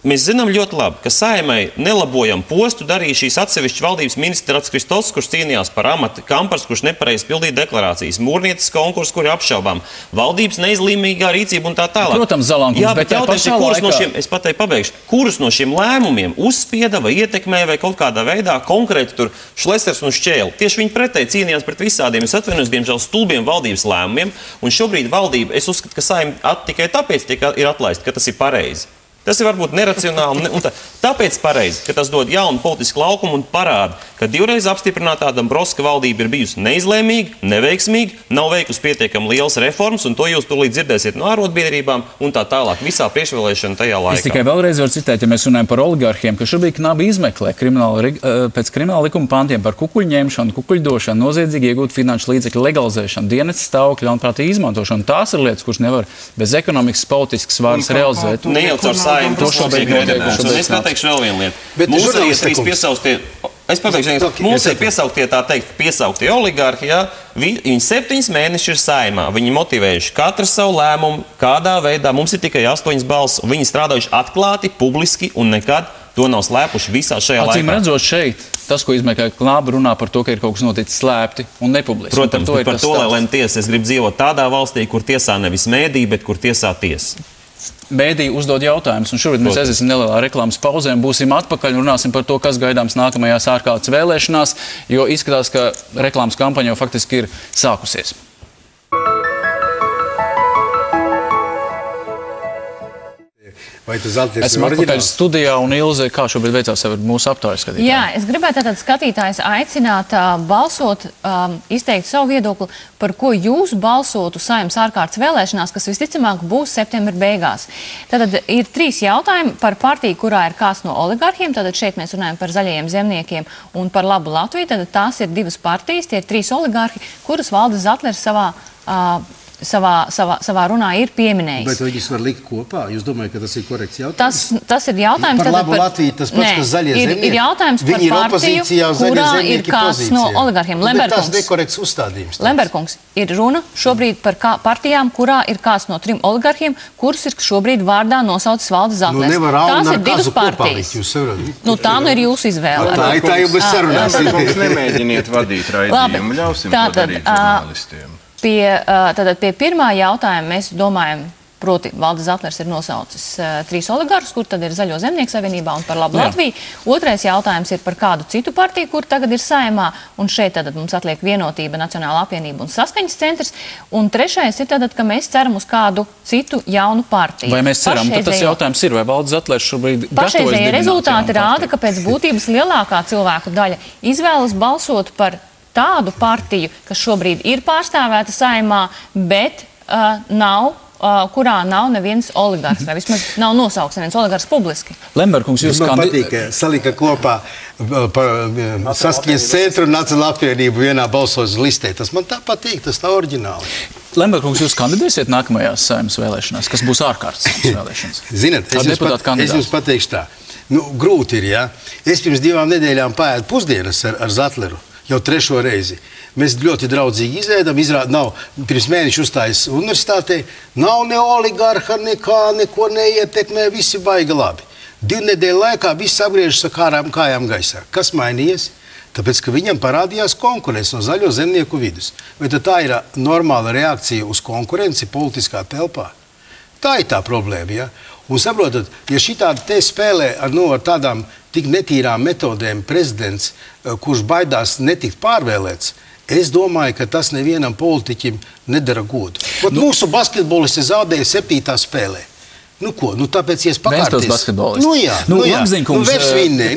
Mēs zinām ļoti labi, ka saimai nelabojam postu darīja šīs atsevišķas valdības ministrs Kristovs, kurš cīnījās par amatu, Kampars, kurš nepareizi pildīja deklarācijas, Mūrnieces konkurss, kuri apšaubām, valdības neizlīmīgā rīcība un tā tālāk. Protams, Zalankungs, jā, bet jautājums ir, kurus no šiem, es pateicu pabeigšu, kurus no šiem lēmumiem uzspieda vai ietekmēja vai kaut kādā veidā konkrēti tur Šlesers un Šķēle. Tieši viņi pretēji cīnījās pret visādiem, es atvainojos, diemžēl stulbiem valdības lēmumiem, un šobrīd valdība, es uzskatu, ka saima tikai tāpēc ir atlaista, ka tas ir pareizi. Tas ir varbūt neracionāli. Tāpēc pareizi, ka tas dod jaunu politisku laukumu un parāda, ka divreiz apstiprinātā Dombrovska valdība ir bijusi neizlēmīga, neveiksmīga, nav veikusi pietiekami lielas reformas, un to jūs tūlīt dzirdēsiet no ārotbiedrībām un tā tālāk visā priekšvēlēšana tajā laikā. Es tikai vēlreiz varu citēt, ja mēs runājam par oligarhiem, ka šobrīd knabi izmeklē pēc krimināla likuma pantiem par kukuļņemšanu, kukuļdošanu, noziedzīgi iegūt finanšu līdzekļu legalizēšanu, dienas stāvokļu un prātīgi izmantošanu. Tās ir lietas, kuras nevar bez ekonomikas, politiskas varas realizēt. Nejauc ar Saeimu, tas šobrīd notiek. Es pateikšu vēl vienu lietu. Mūsu ir trīs piesaustie. Es pateikšu, mums ir piesauktie oligarhi, ja? Viņi 7 mēneši ir Saeimā. Viņi motivējuši katru savu lēmumu, kādā veidā. Mums ir tikai 8 balss, un viņi strādājuši atklāti, publiski un nekad to nav slēpuši visā šajā laikā. Acīm redzot šeit, tas, ko izmeklē Knabe, runā par to, ka ir kaut kas noticis slēpti un nepubliski. Protams, par to, lai lem tiesa. Es gribu dzīvot tādā valstī, kur tiesā nevis mēdī, bet kur tiesā tiesa. Mēdī uzdod jautājumus, un šobrīd mēs aiziesim nelielā reklāmas pauzē un būsim atpakaļ un runāsim par to, kas gaidāms nākamajās ārkārtas vēlēšanās, jo izskatās, ka reklāmas kampaņa jau faktiski ir sākusies. Esmu atpakaļ studijā, un Ilze, kā šobrīd veicās ar mūsu aptaujas skatītāju? Jā, es gribētu tātad skatītājs aicināt balsot, izteikt savu viedokli, par ko jūs balsotu Saeimas ārkārtas vēlēšanās, kas visticamāk būs septembra beigās. Tātad ir 3 jautājumi par partiju, kurā ir kāds no oligarhiem, tātad šeit mēs runājam par Zaļajiem zemniekiem un par Labu Latviju, tātad tās ir 2 partijas, tie ir 3 oligarhi, kurus Valdis Zatlers savā runā ir pieminējis. Bet viņus var likt kopā? Jūs domājat, ka tas ir korekts jautājums? Tas ir jautājums... Par Labu Latviju tas pats, kas Zaļie zemnieki? Ir jautājums par partiju, kurā ir kāds no oligarhiem. Bet tas nekorekts uzstādījums. Lemberkungs, ir runa šobrīd par partijām, kurā ir kāds no 3 oligarhiem, kurus ir šobrīd vārdā nosaucis Valdis Zatlers. Tās ir 2 partijas. Tā nu ir jūsu izvēle. Tā jau bez sarunāsim. Nemēģiniet vadīt raidījumu, ļausim to darīt žurnālistiem. Tātad pie pirmā jautājuma mēs domājam, proti Valdis Zatlers ir nosaucis 3 oligarhus, kur tad ir Zaļo zemnieku savienībā un par Labu Latviju. Otrais jautājums ir par kādu citu partiju, kur tagad ir Saeimā, un šeit tad mums atliek Vienotība, Nacionāla apvienība un Saskaņas centrs. Un trešais ir tad, ka mēs ceram uz kādu citu jaunu partiju. Vai mēs ceram, ka tas jautājums ir, vai Valdis Zatlers šobrīd gatavojas pašreizējie rezultāti rāda, ka pēc būtības lielākā cilvēku daļa izvēlas balsot par tādu partiju, kas šobrīd ir pārstāvēta Saeimā, bet kurā nav neviens oligarhs, vai vismaz nav nosaukts neviens oligarhs publiski. Lemberkungs, jūs man patīk, salika kopā par Saskaņas centru un Nacionālo apvienību vienā balsos listē. Tas man tā patīk, tas tā oriģināli. Lemberkungs, jūs kandidēsiet nākamajās Saeimas vēlēšanās, kas būs ārkārtas vēlēšanas? Zināt, es jums pateikšu tā. Grūti ir, jā. Es pirms 2 nedēļām paēdu pusdienas ar Zatleru. Jau 3. reizi. Mēs ļoti draudzīgi izēdam, pirms mēneša uzstājas universitātē, nav ne oligarha, neko neietekmē, visi baigi labi. 2 nedēļu laikā viss apgriežas ar kājām gaisā. Kas mainījies? Tāpēc, ka viņam parādījās konkurence no Zaļo zemnieku vidus. Vai tā ir normāla reakcija uz konkurenci politiskā telpā? Tā ir tā problēma, ja? Un saprotat, ja šitādi te spēlē ar tādām tik netīrām metodēm prezidents, kurš baidās netikt pārvēlēts, es domāju, ka tas nevienam politiķim nedara godu. Mūsu basketbolisti zaudēja 7. spēlē. Tāpēc, ja es pakārties... Vēnspils basketbolists. Vefs vinnēja.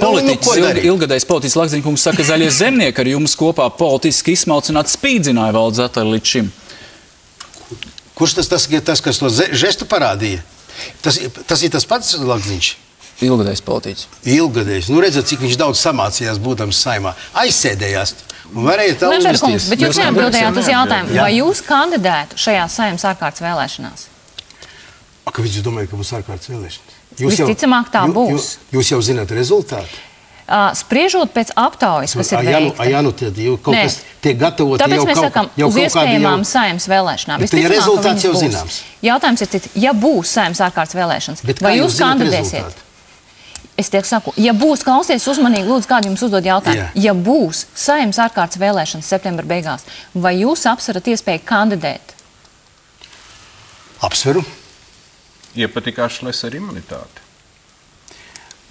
Ilgadējs politiķis Lagziņkungs saka, Zaļie zemnieki ar jums kopā politiski izsmalcināt spīdzināja Valdis Zatleru līdz šim. Kurš tas, kas to žestu parādīja? Tas ir tas pats Lagziņš? Ilgadējs politiķis. Ilgadējs. Redzat, cik viņš daudz samācījās būdams Saeimā. Aizsēdējās un varēja tā uzvesties. Bet jūs neatbildējāt uz jautājumu, vai jūs kandidētu šajās Saeimas ārkārtas vēlēšanās? Ka jūs domājat, ka būs ārkārtas vēlēšanas? Visticamāk tā būs. Jūs jau zināt rezultātu? Spriežot pēc aptaujas, kas ir veikta. Tad kaut kas tiek gatavot tāpēc mēs sakam, uz iespējamām Saeimas vēlēšanām. Bet rezultāts jau zināms. Jautājums ir cits. Ja būs Saeimas ārkārtas vēlēšanas, vai jūs kandidēsiet? Es tiek saku, ja būs, klausies uzmanīgi, lūdzu, kādu jums uzdod jautājumu. Ja būs Saeimas ārkārtas vēlēšanas septembra beigās, vai jūs apsverat iespēju kandidēt? Apsveru. Iepatikās Šlesera imunitāte.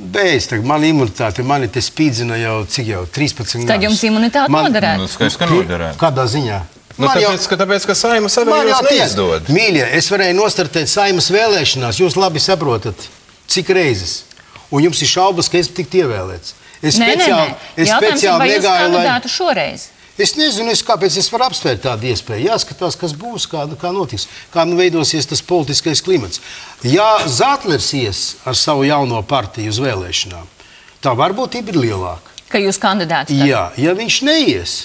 Beidz, man imunitāte, mani te spīdzina jau, cik jau, 13 gadus. Tad jums imunitāte noderētu? Skaidrs, ka noderētu. Kādā ziņā? Tāpēc, ka Saimas arī jūs neizdod. Mīļie, es varēju nostartēt Saimas vēlēšanās, jūs labi saprotat. Cik reizes? Un jums ir šaubas, ka es tiktu ievēlēts. Es Nē. Jautājums ir, vai jūs kandidātu šoreiz? Es nezinu, kāpēc es varu apsvērt tādu iespēju. Jāskatās, kas būs, kā notiks, kā veidosies tas politiskais klimats. Ja Zatlers ies ar savu jauno partiju uz vēlēšanām, tā varbūtība ir lielāka. Ka jūs kandidātu? Jā, ja viņš neies,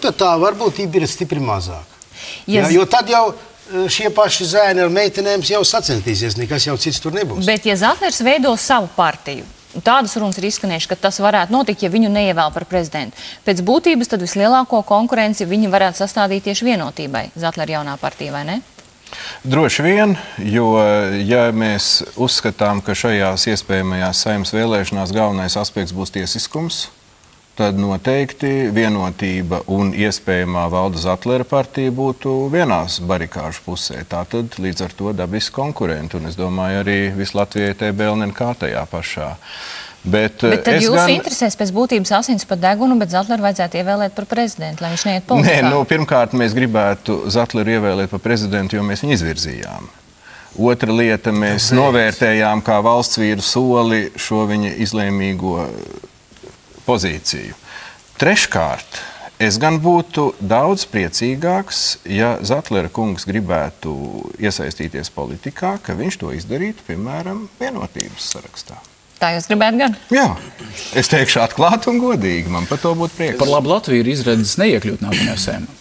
tad tā varbūtība ir stipri mazāka. Jo tad jau šie paši zēni ar meitenēm jau sacentīsies, nekas jau cits tur nebūs. Bet ja Zatlers veido savu partiju, tādas runas ir izskanējušas, ka tas varētu notikt, ja viņu neievēl par prezidentu. Pēc būtības tad vislielāko konkurenci viņi varētu sastādīt tieši Vienotībai, Zatlera jaunā partija, vai ne? Droši vien, jo ja mēs uzskatām, ka šajās iespējamajās Saeimas vēlēšanās galvenais aspekts būs tiesiskums, tad noteikti Vienotība un iespējamā Valda Zatlera partija būtu vienās barikāžu pusē. Tātad līdz ar to dabiski konkurenti. Un es domāju, arī visu Latvijai TBLN kā tajā pašā. Bet tad jūs interesēs pēc būtības asins par degunu, bet Zatleru vajadzētu ievēlēt par prezidentu, lai viņš neiet politikā? Nē, pirmkārt, mēs gribētu Zatleru ievēlēt par prezidentu, jo mēs viņu izvirzījām. Otra lieta, mēs novērtējām kā valsts vīru soli šo viņa izlēmīgo pozīciju. Treškārt, es gan būtu daudz priecīgāks, ja Zatlera kungs gribētu iesaistīties politikā, ka viņš to izdarītu, piemēram, Vienotības sarakstā. Tā jūs gribētu gan? Jā, es teikšu atklāti un godīgi, man par to būtu prieks. Par labu Latviju ir izredzes neiekļūt nākamajā Saeimā.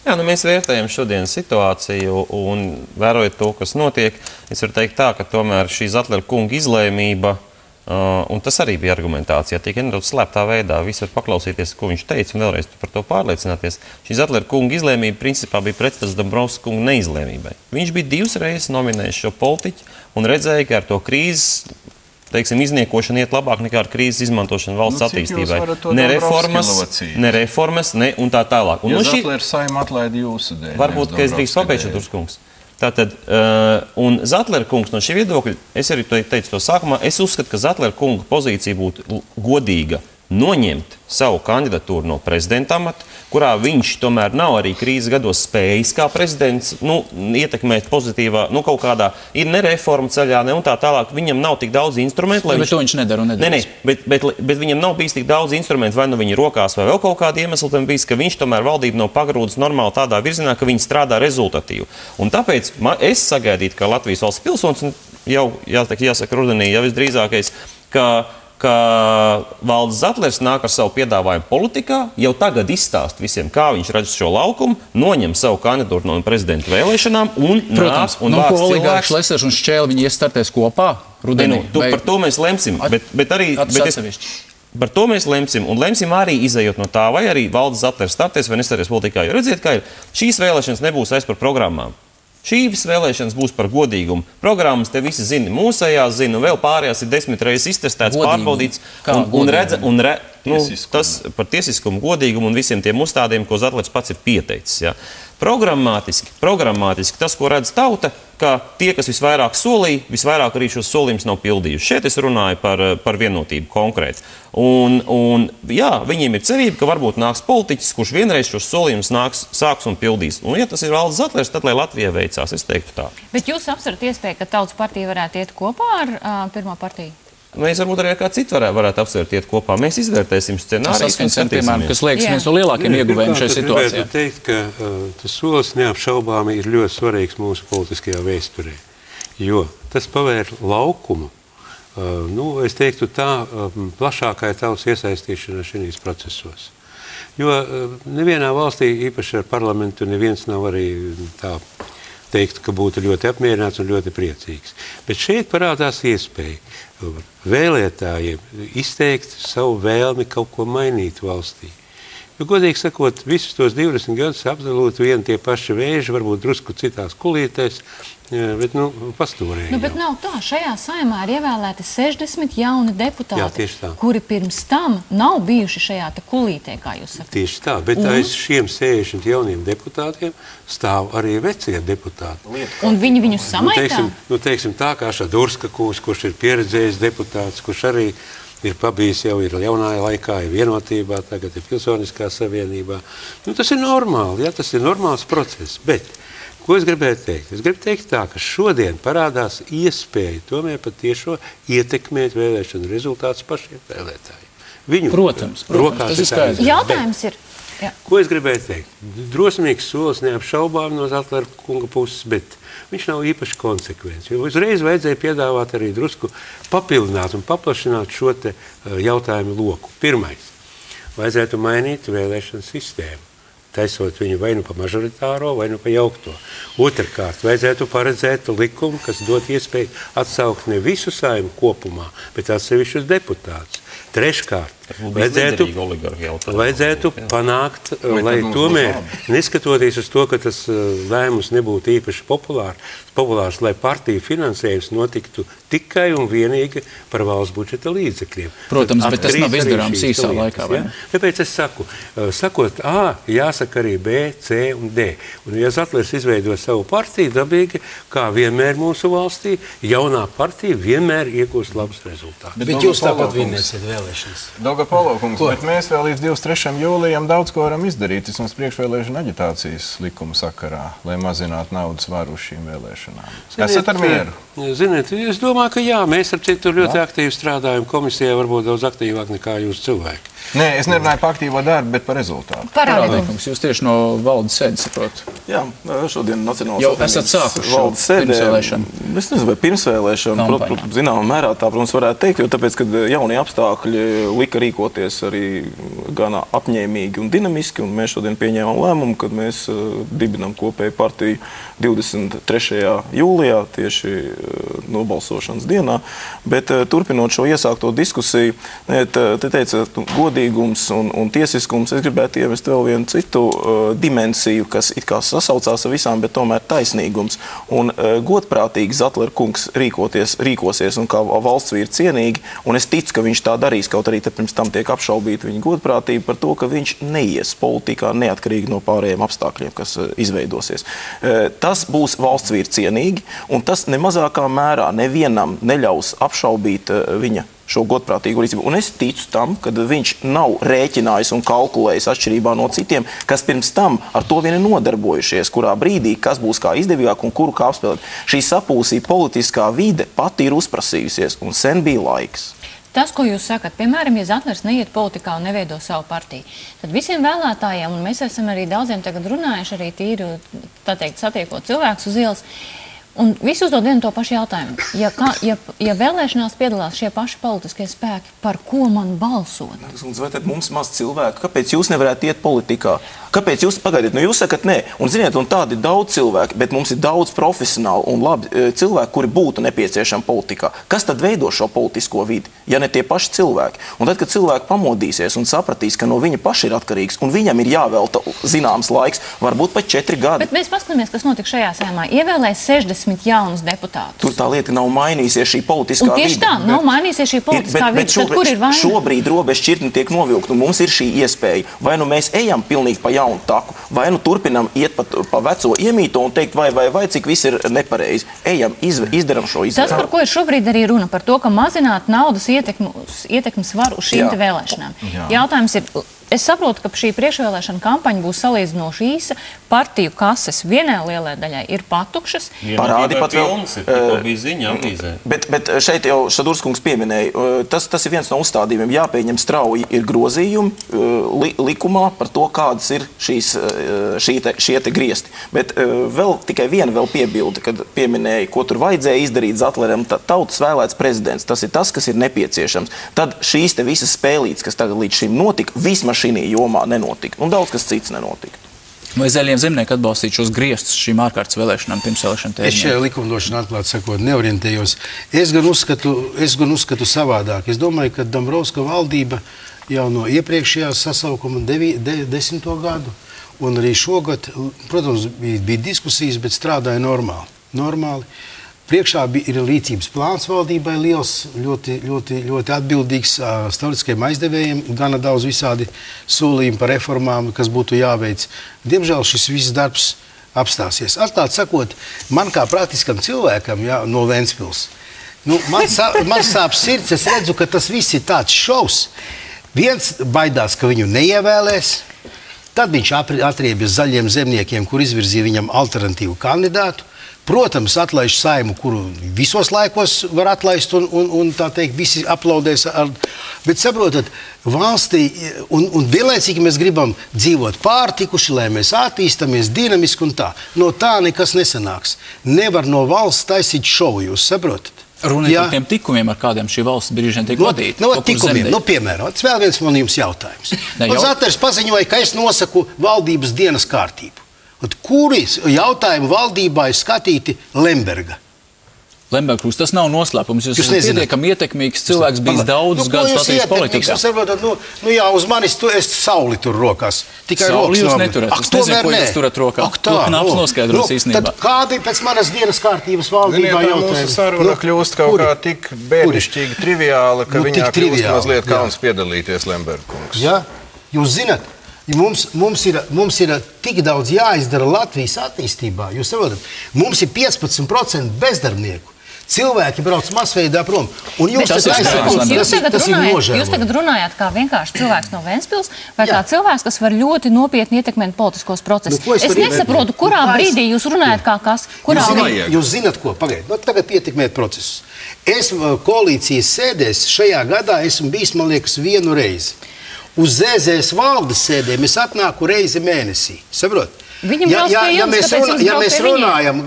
Jā, mēs vērtējam šodienas situāciju un vērojot to, kas notiek, es varu teikt tā, ka tomēr šī Zatlera kunga izlēmība, un tas arī bija argumentācijā, tikai nedaudz slēptā veidā. Visi var paklausīties, ko viņš teica, un vēlreiz par to pārliecināties. Šī Zatlera kunga izlēmība principā bija pretstats Dombrovska kunga neizlēmībai. Viņš bija 2 reizes nominējis šo politiķu un redzēja, ka ar to krīzes, teiksim, izniekošana iet labāk nekā ar krīzes izmantošanu valsts attīstībai. Ne reformas, ne un tā tālāk. Ja Zatlera Saeima atlaida jūsu dēļ. Varbūt, ka es drīkst pabeigšu, Turskungs. Tātad, un Zatlera kungs no šī viedokļa, es arī teicu to sākumā, es uzskatu, ka Zatlera kunga pozīcija būtu godīga noņemt savu kandidatūru no prezidenta amata, kurā viņš tomēr nav arī krīzes gados spējis kā prezidents ietekmēt pozitīvā, kaut kādā, ir ne reforma ceļā, ne un tā tālāk. Viņam nav tik daudz instrumentu, lai bet to viņš nedara un nedarīs. Bet viņam nav bijis tik daudz instrumentu, vai nu viņa rokās, vai vēl kaut kāda iemesla tam bijis, ka viņš tomēr valdību nav pagrūdis normāli tādā virzienā, ka viņi strādā rezultatīvi. Un tāpēc es sagaidītu, ka Latvijas valsts pilsonis, jau jāsaka rudenī, jau visdrīzākais, ka Valds Zatlers nāk ar savu piedāvājumu politikā, jau tagad izstāst visiem, kā viņš redz šo laukumu, noņem savu kandidatūru no prezidenta vēlēšanām un protams, nāk un vāks cilvēks. Oligārks, Lesers un Šķēle, viņi iestartēs kopā rudenī? Par to mēs lemsim, bet arī... Par to mēs lemsim, un lemsim arī izējot no tā, vai arī Valds Zatlers startēs vai nestartēs politikā. Jo redziet, kā ir, šīs vēlēšanas nebūs aiz par programmām. Šīs vēlēšanas būs par godīgumu. Programmas te visi zina, mūsējās zina, un vēl pārējās ir 10 reizes iztestēts, pārbaudīts. Tas par tiesiskumu, godīgumu un visiem tiem uzstādījumiem, ko Zatlers pats ir pieteicis. Ja. Programmātiski tas, ko redz tauta, ka tie, kas visvairāk solīja, visvairāk arī šos solījumus nav pildījuši. Šeit es runāju par Vienotību konkrēti. Un jā, viņiem ir cerība, ka varbūt nāks politiķis, kurš vienreiz šos solījumus sāks un pildīs. Un ja tas ir Valds Zatlers, tad lai Latvijai veicās, es teiktu tā. Bet jūs apsverat iespēju, ka Tautas partija varētu iet kopā ar pirmo partiju? Mēs varbūt arī ar kā citu varētu apsvērt iet kopā. Mēs izvērtēsim scenārijas un skatīsimies. Kas liekas viens no lielākiem ieguvējiem šajā situācijā. Es gribētu teikt, ka tas solis neapšaubāmi ir ļoti svarīgs mūsu politiskajā vēsturē, jo tas pavēr laukumu, es teiktu tā, plašākai tautas iesaistīšanai šīs procesos. Jo nevienā valstī, īpaši ar parlamentu, neviens nav arī tā teikt, ka būtu ļoti apmierināts un ļoti priecīgs. Bet šeit parādās iespēja vēlētājiem izteikt savu vēlmi kaut ko mainīt valstī. Jo, godīgi sakot, visus tos 20 gadus absolūti vien tie paši vēži, varbūt drusku citās kulītēs, bet, pastūrēja. Bet nav tā, šajā Saeimā ir ievēlēti 60 jauni deputāti, jā, tieši tā, kuri pirms tam nav bijuši šajā te kulītē, kā jūs sakat. Tieši tā, bet aiz šiem 60 jauniem deputātiem stāv arī vecie deputāti. Un viņi viņus samaitā? Teiksim tā, kā Šadurska kungs, kurš ir pieredzējis deputāts, kurš arī ir pabijis jau ir jaunā laikā, ir Vienotībā, tagad ir Pilsoniskā savienībā. Tas ir normāli, ja, tas ir normāls process, bet Ko es gribēju teikt? Es gribu teikt tā, ka šodien parādās iespēja tomēr patiešo ietekmēt vēlēšanu rezultātus pašiem vēlētājiem. Viņu Protams, tas ir skaidrs. Jautājums ir... Jā. Ko es gribēju teikt? Drosmīgs solis neapšaubām no Zatlera kunga puses, bet viņš nav īpaši konsekvents. Jo uzreiz vajadzēja piedāvāt arī drusku papildināt un paplašināt šo te jautājumu loku. Pirmais, vajadzētu mainīt vēlēšanu sistēmu, taisot viņu vai nu pa mažoritāro, vai nu pa jaukto. Otrkārt, vajadzētu paredzēt likumu, kas dot iespēju atsaukt ne visu Saeimu kopumā, bet atsevišķus deputātus. Treškārt, vajadzētu panākt, lai tomēr, neskatoties uz to, ka tas lēmums nebūtu īpaši populārs, lai partiju finansējums notiktu tikai un vienīgi par valsts budžeta līdzekļiem. Protams, bet tas nav izdarāms īsā laikā, vai ne? Tāpēc es saku, sakot A, jāsaka arī B, C un D. Un ja Zatlers izveido savu partiju, dabīgi, kā vienmēr mūsu valstī, jaunā partija vienmēr iegūst labus rezultātus. Bet jūs tāpat vinnēsiet vēlēšanas. Daugavpils kungs, bet mēs vēl līdz 23. jūlijam daudz ko varam izdarīt, vismaz priekšvēlēšana aģitācijas likuma sakarā, lai mazinātu naudas varu uz šīm vēlēšanām. Esat ar mieru? Ziniet, es domāju, ka jā, mēs ar citu ļoti aktīvi strādājam komisijā, varbūt daudz aktīvāk nekā jūs cilvēki. Nē, es nerunāju par aktīvo darbu, bet par rezultātu. Parādīkums. Jūs tieši no valdes sēdes saprotat. Jā, šodien Nacionālās jau esat sākuši valdes sēdē. Pirmsvēlēšana. Es nezinu, vai pirmsvēlēšana, protams, zināmā mērā tā, protams, varētu teikt, jo tāpēc, kad jaunie apstākļi lika rīkoties arī gan apņēmīgi un dinamiski, un mēs šodien pieņēmām lēmumu, kad mēs dibinām kopēju partiju 23. jūlijā, tieši nobalsošanas dienā, bet turpinot šo iesākto diskusiju, te teica, godīgums un tiesiskums, es gribētu ievest vēl vienu citu dimensiju, kas it kā sasaucās ar visām, bet tomēr taisnīgums. Un godprātīgi Zatlera kungs rīkosies un kā valsts vīri cienīgi, un es ticu, ka viņš tā darīs, kaut arī te pirms tam tiek apšaubīta viņa godprātība par to, ka viņš neies politikā neatkarīgi no pārējiem apstākļiem, kas izveidosies. Tas būs valsts vīri cienīgi, un tas nemazākā mērā nevienam neļaus apšaubīt viņa šo godprātīgu rīcību. Un es ticu tam, ka viņš nav rēķinājis un kalkulējis atšķirībā no citiem, kas pirms tam ar to vien ir nodarbojušies, kurā brīdī, kas būs kā izdevīgāk un kuru kā apspēlēt. Šī sapulsī politiskā vide pati ir uzprasījusies, un sen bija laiks. Tas, ko jūs sakat, piemēram, ja Zatlers neiet politikā un neveido savu partiju, tad visiem vēlētājiem, un mēs esam arī daudziem tagad runājuši, arī tīri, tā teikt, satiekot cilvēkus uz ielas, un visi uzdod vienu to pašu jautājumu. Ja vēlēšanās piedalās šie paši politiskie spēki, par ko man balsot? Vai tad mums maz cilvēku? Kāpēc jūs nevarētu iet politikā? Kāpēc jūs, pagaidiet, nu jūs sakat nē, un ziniet, un tādi ir daudz cilvēki, bet mums ir daudz profesionāli un labi cilvēki, kuri būtu nepieciešami politikā. Kas tad veido šo politisko vidi, ja ne tie paši cilvēki? Un tad, kad cilvēki pamodīsies un sapratīs, ka no viņa paši ir atkarīgs, un viņam ir jāvelta zināms laiks, varbūt pat 4 gadi. Bet mēs paskatāmies, kas notika šajā Saeimā. Ievēlēs 60 jaunus deputātus. Tur tā lieta nav mainījusies šī politiskā vide. Un tieši tā, nav mainīsies šī politiskā vide. Tad kur ir vaina? Šobrīd robeža šķirtne tiek novilkt, un mums ir šī iespēja. Vai nu mēs ejam pilnīgi pa jaunu taku, vai nu turpinam iet pa veco iemīto un teikt, vai cik viss ir nepareizi. Ejam, izdaram šo izvēli. Tas, par ko ir šobrīd arī runa, par to, ka mazināt naudas ietekmes varu uz šīm te vēlēšanām. Jautājums ir, es saprotu, ka šī priekšvēlēšana kampaņa būs salīdzinoši īsa. Partiju kases vienai lielai daļai ir patukšas. Parādi pat vēl. Bet šeit jau Šadurskungs pieminēja, tas ir viens no uzstādījumiem. Jāpieņem strauji ir grozījumi likumā par to, kādas ir šie te griesti. Bet vēl tikai viena vēl piebilde, kad pieminēja, ko tur vajadzēja izdarīt Zatleram, tautas vēlēts prezidents. Tas ir tas, kas ir nepieciešams. Tad šīs te visas spēlītes, kas tagad līdz šim notika, vismaz šī jomā nenotika. Un daudz kas cits nenotika. Vai zaļiem zemnieki atbalstīt šos griestus šīm ārkārtas vēlēšanām pirmsvēlēšana termiņā? Es šajā likumdošanā atklāt sakot neorientējos. Es gan uzskatu savādāk. Es domāju, ka Dombrovska valdība jau no iepriekšējā sasaukuma 10. gadu un arī šogad, protams, bija diskusijas, bet strādāja normāli. Priekšā ir rīcības plāns valdībai liels, ļoti atbildīgs starptautiskajiem aizdevējiem, gana daudz visādi solījumi par reformām, kas būtu jāveic. Diemžēl šis viss darbs apstāsies. Atklāt sakot, man kā praktiskam cilvēkam no Ventspils, man sāp sirds, es redzu, ka tas viss ir tāds šovs. Viens baidās, ka viņu neievēlēs, Tad viņš atriebjas Zaļiem zemniekiem, kur izvirzīja viņam alternatīvu kandidātu. Protams, atlaiž Saimu, kuru visos laikos var atlaist un tā teikt, visi aplaudēs. Bet saprotat, valstī, un vienlaicīgi mēs gribam dzīvot pārtikuši, lai mēs attīstamies dinamiski un tā. No tā nekas nesanāks. Nevar no valsts taisīt šovu, jūs saprotat? Runāt par tiem tikumiem, ar kādiem šī valsts brīžiem tiek vadīta. Tikumiem, piemēram, vēl viens man jums jautājums. Zatlers paziņoja, ka es nosaku valdības dienas kārtību. Kuri jautājumi valdībā ir skatīti Lemberga? Lemberga kungs, tas nav noslēpums. Jūs esat pietiekami ietekmīgs cilvēks, bijis daudzus gadus Latvijas politikā. Jā, uz manis es sauli tur rokās. Sauli jūs neturat. Es nezinu, ko jūs turat rokā. To knaps noskaidros īstenībā. Tad kādi pēc manas dienas kārtības valdībā jautājumi? Mūsu saruna kļūst kaut kā tik bērnišķīgi triviāla, ka viņā kļūst mazliet kauns piedalīties, Lemberga kungs. Jā, jūs zināt, mums ir tik daudz jāizdara Latvijas attīstībā. Jūs saprotat, mums ir 15% bezdarbnieku. Cilvēki brauc masveidā prom. Un jūs tagad runājāt kā vienkārši cilvēks no Ventspils, vai kā cilvēks, kas var ļoti nopietni ietekmēt politiskos procesus. Es nesaprotu, kurā brīdī jūs runājat kā kas? Jūs zināt ko? Pagaidiet, tagad ietekmēt procesus. Es koalīcijas sēdēs šajā gadā esmu bijis, man liekas, vienu reizi. Uz ZZS valdes sēdēm es atnāku reizi mēnesī. Saprot? Ja mēs runājam,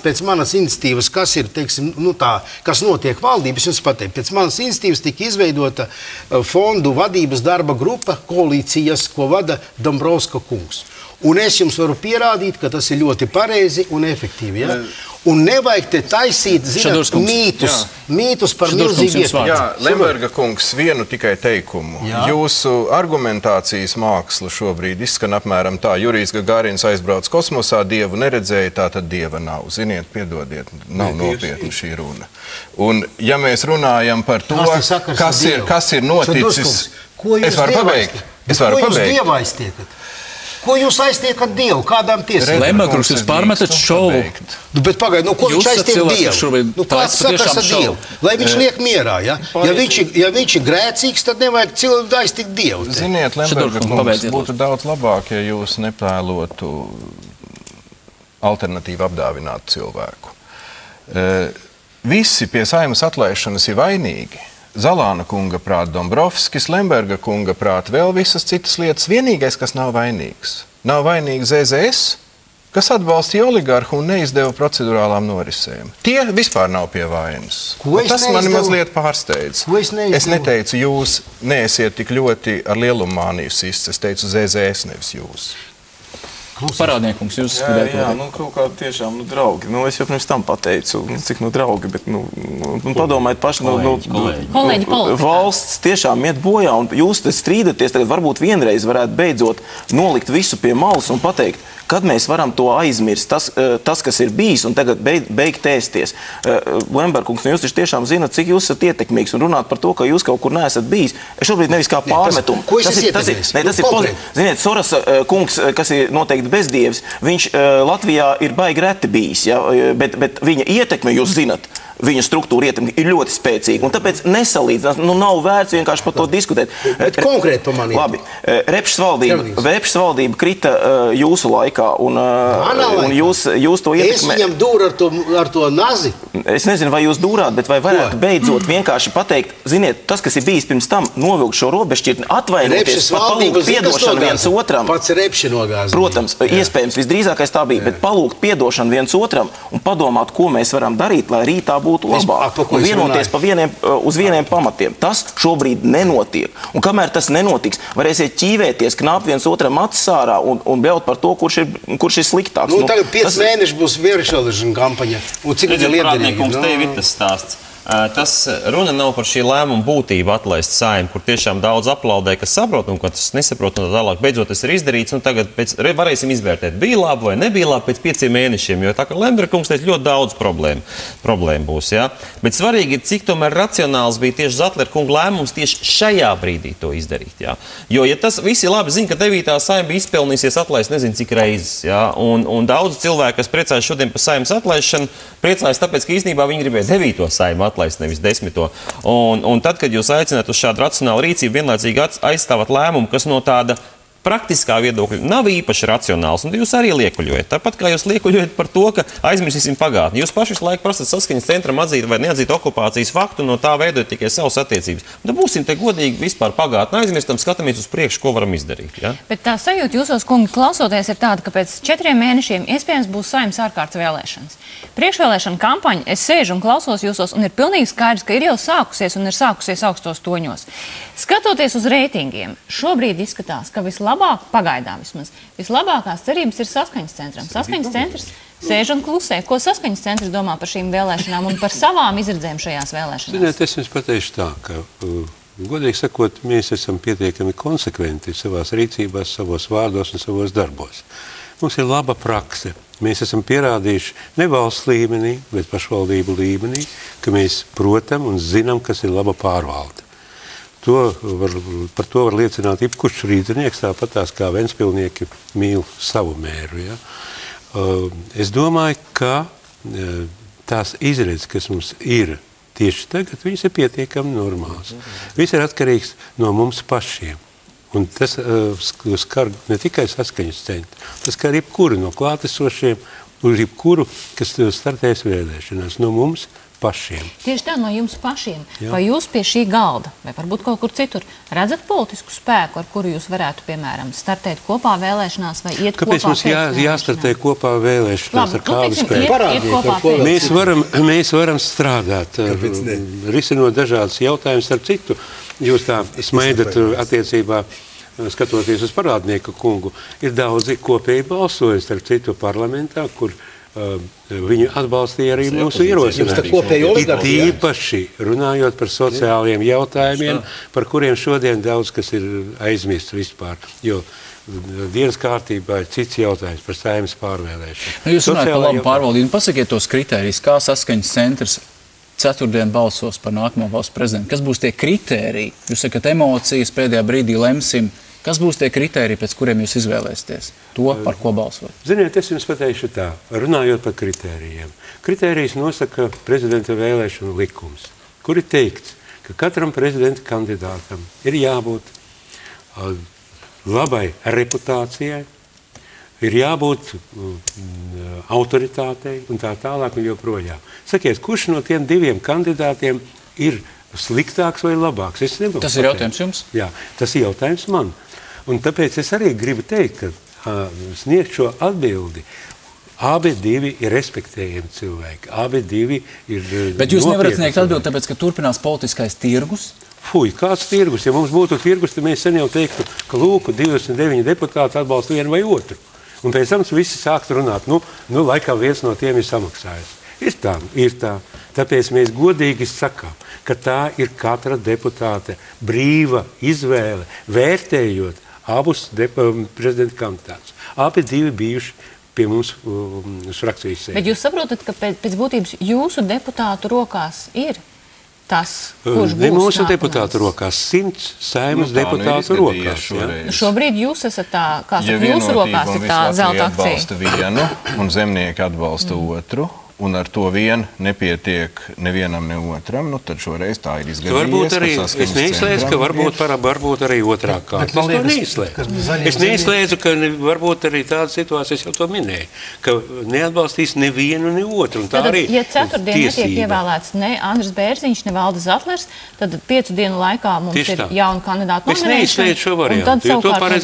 pēc manas iniciatīvas, kas ir, teiksim, kas notiek valdības, es pateiktu, pēc manas iniciatīvas tika izveidota fondu vadības darba grupa koalīcijas, ko vada Dombrovska kungs. Un es jums varu pierādīt, ka tas ir ļoti pareizi un efektīvi. Ja? Un nevajag te taisīt, zināt, mītus par milzīgu ietekmi. Jā, Lemberga kungs, vienu tikai teikumu. Jūsu argumentācijas māksla šobrīd izskan apmēram tā. Jurijs Gagarins aizbrauc kosmosā, Dievu neredzēja, tā tad Dieva nav. Ziniet, piedodiet, nav nopietna šī runa. Un ja mēs runājam par to, kas ir noticis, es varu pabeigt. Ko jūs Dievu aiztiekat? Ko jūs aiztiekat Dievu? Kādām tiesībām? Lemberga kungs, jūs pārmetat šovu. Bet pagaid, ko viņš aiztiek Dievu? Kāds sakars ar Dievu? Lai viņš liek mierā, ja? Ja viņš ir grēcīgs, tad nevajag aiztikt Dievu. Ziniet, Lemberga kungs, būtu daudz labāk, ja jūs nepēlotu alternatīvu apdāvinātu cilvēku. Visi pie Saeimas atlaišanas ir vainīgi. Zalāna kunga prāt Dombrovskis, Lemberga kunga prāt vēl visas citas lietas. Vienīgais, kas nav vainīgs. Nav vainīgi ZZS, kas atbalstīja oligarhu un neizdeva procedurālām norisēm. Tie vispār nav pie vainas. Tas mani mazliet pārsteidz. Es neteicu, jūs neesiet tik ļoti ar lielumāniju sists. Es teicu ZZS, nevis jūs. Parādniekungs, jūs gribētu Jā, kaut kā tiešām, draugi. Es jau pirms tam pateicu, cik draugi, bet, padomājiet paši, valsts tiešām iet bojā, un jūs te strīdaties, tagad varbūt vienreiz varētu beidzot nolikt visu pie malas un pateikt, kad mēs varam to aizmirst, tas kas ir bijis, un tagad beigt ēsties. Lemberkungs, jūs tiešām zināt, cik jūs esat ietekmīgs, un runāt par to, ka jūs kaut kur neesat bijis. Es šobrīd nevis kā pārmetumu. Ko es esmu ietekmējis? Tas ir pozitīvi. Ziniet, Sorosa kungs, kas ir noteikti bezdievis, viņš Latvijā ir baigi reti bijis, ja? bet viņa ietekme, jūs zināt, viņa struktūra ietekme ir ļoti spēcīga, un tāpēc nesalīdzinās, nav vērts vienkārši par to diskutēt. Bet konkrēti pa mani. Labi, Repšs valdība krita jūsu laikā, un jūs to ietekmē. Es viņam dūru ar to nazi? Es nezinu, vai jūs dūrāt, bet vai varētu beidzot vienkārši pateikt, ziniet, tas, kas ir bijis pirms tam, novilkt šo robežšķirtni, atvainoties, pat palūgt piedošanu viens otram. Pats Repši nogāzināja. Protams, iespējams, visdrīzākais tā bija, bet palūgt piedošanu viens otram un padomāt, ko mēs varam darīt, lai rītā būtu labāk. Un vienoties uz vieniem pamatiem. Tas šobrīd nenotiek. Un kamēr tas nenotiks, varēsiet ķīvēties, knāpt viens otram acis ārā un bļaut par to, kurš ir sliktāks. Tagad 5 mēneši būs vierišķelēšana kampaņa. Un cik ir liederīgi? Tev ir tas stāsts. Tas runa nav par šī lēmuma būtību atlaist Saeimu, kur tiešām daudz aplaudē, kas saprot un kas nesaprot, un tālāk beidzot tas ir izdarīts, un tagad varēsim izvērtēt, bija labi vai nebija labi pēc 5 mēnešiem, jo tā kā Lemberga kungs teica, ļoti daudz problēmu būs, jā. Bet svarīgi ir, cik tomēr racionāls bija tieši Zatlera kunga lēmums tieši šajā brīdī to izdarīt, jā. Jo, ja tas visi labi zina, ka 9. Saeima izpelnīsies atlaist nezinu cik reizes, jā, un daudz cilvēku, kas priecājas šodien par Saeimas atlaišanu, priecājas tāpēc, ka īstenībā viņi gribēja 9. Saeimu atlaist, nevis 10. Un tad, kad jūs aicināt uz šādu racionālu rīcību, vienlaicīgi aizstāvat lēmumu, kas no tāda praktiskā viedokļa nav īpaši racionāls, un jūs arī liekuļojat. Tāpat kā jūs liekuļojat par to, ka aizmirsīsim pagātni. Jūs paši visu laiku prasat saskaņas centram atzīt vai neatzīt okupācijas faktu, no tā veidot tikai savas attiecības. Nu, būsim te godīgi vispār pagātni aizmirstam, skatāmies uz priekšu, ko varam izdarīt. Ja? Bet tā sajūta jūsos, kungi, klausoties, ir tāda, ka pēc 4 mēnešiem iespējams būs Saeimas ārkārtas vēlēšanas. Priekšvēlēšana kampaņa, es sēžu un klausos jūsos, un ir pilnīgi skaidrs, ka ir jau sākusies un ir sākusies augstos toņos. Skatoties uz reitingiem, šobrīd izskatās, ka vislabāk, pagaidām vismaz, vislabākās cerības ir Saskaņas centram. Saskaņas centrs sēž un klusē. Ko Saskaņas centrs domā par šīm vēlēšanām un par savām izredzēm šajās vēlēšanās? Ziniet, es jums pateikšu tā, ka, godīgi sakot, mēs esam pietiekami konsekventi savās rīcībās, savos vārdos un savos darbos. Mums ir laba prakse. Mēs esam pierādījuši ne valsts līmenī, bet pašvaldību līmenī, ka mēs protam un zinām, kas ir laba pārvalde. Par to var liecināt jebkurš rīznieks, tāpatās kā ventspilnieki mīl savu mēru. Ja? Es domāju, ka tās izredzes, kas mums ir tieši tagad, viņas ir pietiekami normāls. Viss ir atkarīgs no mums pašiem. Un tas skar ne tikai Saskaņas centru, tas skar jebkuru no klātesošiem, uz jebkuru, kas startēs vēlēšanās, no mums pašiem. Tieši tā, no jums pašiem. Jā. Vai jūs pie šī galda, vai varbūt kaut kur citur, redzat politisku spēku, ar kuru jūs varētu, piemēram, startēt kopā vēlēšanās vai iet Kāpēc kopā mums jāstartē kopā vēlēšanās? Labi, ar kādu spēku? Mēs varam strādāt, risinot dažādas jautājumus ar citu. Jūs tā smaidat attiecībā, skatoties uz Parādnieka kungu, ir daudzi kopēji balsojas ar citu parlamentā, kur viņi atbalstīja arī mūsu ierosinājumus. Ir tīpaši runājot par sociālajiem jautājumiem, par kuriem šodien daudz kas ir aizmirsts vispār, jo dienas kārtībā ir cits jautājums par Saeimas pārvēlēšanu. Jūs runājat par labu pārvaldību. Pasakiet tos kritērijus, kā Saskaņas centrs ceturtdien balsos par nākamo valsts prezidentu. Kas būs tie kritēriji? Jūs sakat, emocijas pēdējā brīdī lemsim. Kas būs tie kritēriji, pēc kuriem jūs izvēlēsieties to, par ko balsot? Ziniet, es jums pateikšu tā, runājot par kritērijiem. Kritērijus nosaka prezidenta vēlēšanu likums, kur ir teikts, ka katram prezidenta kandidātam ir jābūt labai reputācijai, ir jābūt autoritātei un tā tālāk un joprojām. Sakiet, kurš no tiem diviem kandidātiem ir sliktāks vai labāks? Tas ir jautājums jums? Jā, tas ir jautājums man. Un tāpēc es arī gribu teikt, ka sniegt šo atbildi. Abi divi ir respektējami cilvēki. Abi divi ir Bet jūs nevarat sniegt atbildi, tāpēc, ka turpinās politiskais tirgus? Fuj, kāds tirgus? Ja mums būtu tirgus, tad mēs sen jau teiktu, ka lūk, 29 deputāti atbalsta vienu vai otru. Un pēc tam visi sākt runāt, nu laikam viens no tiem ir samaksājis. Ir tā. Tāpēc mēs godīgi sakām, ka tā ir katra deputāte brīva izvēle, vērtējot abus prezidenta kandidātus. Abi divi bijuši pie mums frakcijas sēdē. Bet jūs saprotat, ka pēc būtības jūsu deputātu rokās ir tas, kurš būs mūsu deputātu rokās, 100 Saeimas deputātu rokās. Šobrīd jūs esat tā, kā saka, jūsu rokās ir tā zelta akcija. Ja atbalsta vienu un zemnieki atbalsta otru, un ar to vien nepietiek nevienam, ne otram, tad šoreiz tā ir izgadījies. Es neizslēdzu, ka varbūt arī otrā kārta. Es neizslēdzu, ka varbūt arī tādas situācijas jau to minēja, ka neatbalstīs nevienu, ne otru. Tad, ja ceturtdien netiek ievēlēts ne Andris Bērziņš, ne Valdis Zatlers, tad 5 dienu laikā mums ir jauna kandidāta nominēšana. Es neizslēdzu šo variantu. Un tad savukārt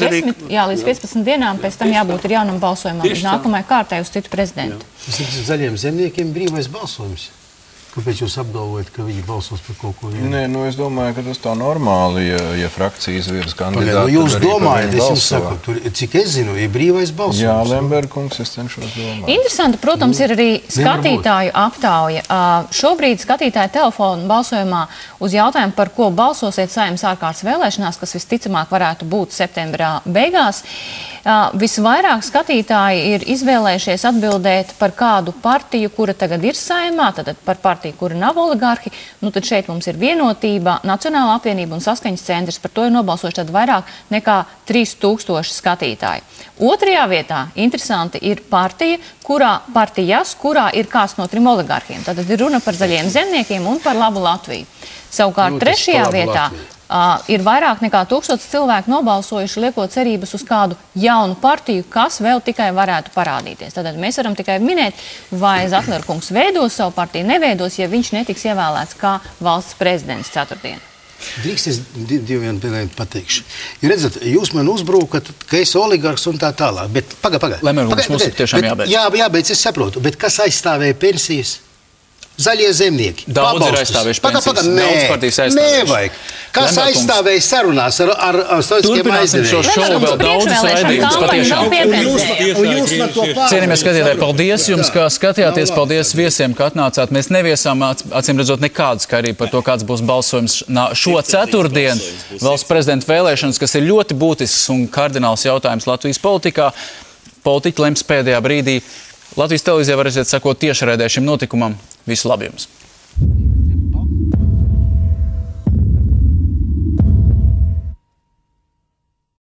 līdz 15 dienām pēc tam jābūt ir jaunam balsojumam uz nākamajai kārtai uz citu prezidentu. Zaļiem zemniekiem brīvais balsojums. Kāpēc jūs apgalvojat, ka viņi balsos par kaut ko vienu? Nē, es domāju, ka tas tā normāli, ja frakcija izvirza kandidātu. Jūs domājat, es jums saku, cik es zinu, ir brīvais balsojums. Jā, Lemberga kungs, es cenšos domāt. Interesanti, protams, ir arī skatītāju aptauja. Šobrīd skatītāju telefonu balsojumā uz jautājumu, par ko balsosiet Saeimas ārkārtas vēlēšanās, kas visticamāk varētu būt septembrā beigās. Visvairāk skatītāji ir izvēlējušies atbildēt par kādu partiju, kura tagad ir Saeimā, tad par partiju, kura nav oligarhi. Nu, tad šeit mums ir Vienotība, Nacionālā apvienība un Saskaņas centrs. Par to ir nobalsojuši tad vairāk nekā 3000 skatītāji. Otrajā vietā, interesanti, ir partijas, kurā ir kāds no 3 oligarhiem. Tad ir runa par zaļiem zemniekiem un par labu Latviju. Savukārt trešajā vietā Ir vairāk nekā 1000 cilvēku nobalsojuši, liekot cerības uz kādu jaunu partiju, kas vēl tikai varētu parādīties. Tātad mēs varam tikai minēt, vai Zatlera kungs veidos savu partiju, neveidos, ja viņš netiks ievēlēts kā valsts prezidents ceturtdien. Drīkst es diviem pateikšu. Redzat, jūs man uzbrukat, ka es oligarks un tā tālāk, bet paga. Lemberkungs, mums tiešām jābeidz. Jābeidz, es saprotu, bet kas aizstāvēja pensijas? Zaļie zemnieki. Daudz ir aizstāvējuši pensijas. Daudz partijas aizstāvējuši. Nevajag. Kas aizstāvēja sarunās ar stoiskiem aizdevēju? Turpināsim šo šovu vēl daudzas raidījumus patiešām. Cienījamies skatītāji, paldies jums, ka skatījāties. Paldies viesiem, ka atnācāt. Mēs neviesām, acīm redzot, nekādu skaidrību par to, kāds būs balsojums šo ceturtdienu valsts prezidenta vēlēšanas, kas ir ļoti būtisks un kardināls jautājums Latvijas politikā. Politiķi lems pēdējā brīdī. Latvijas televīzijā varēsiet sekot tiešraidē šim notikumam. Visu labi jums!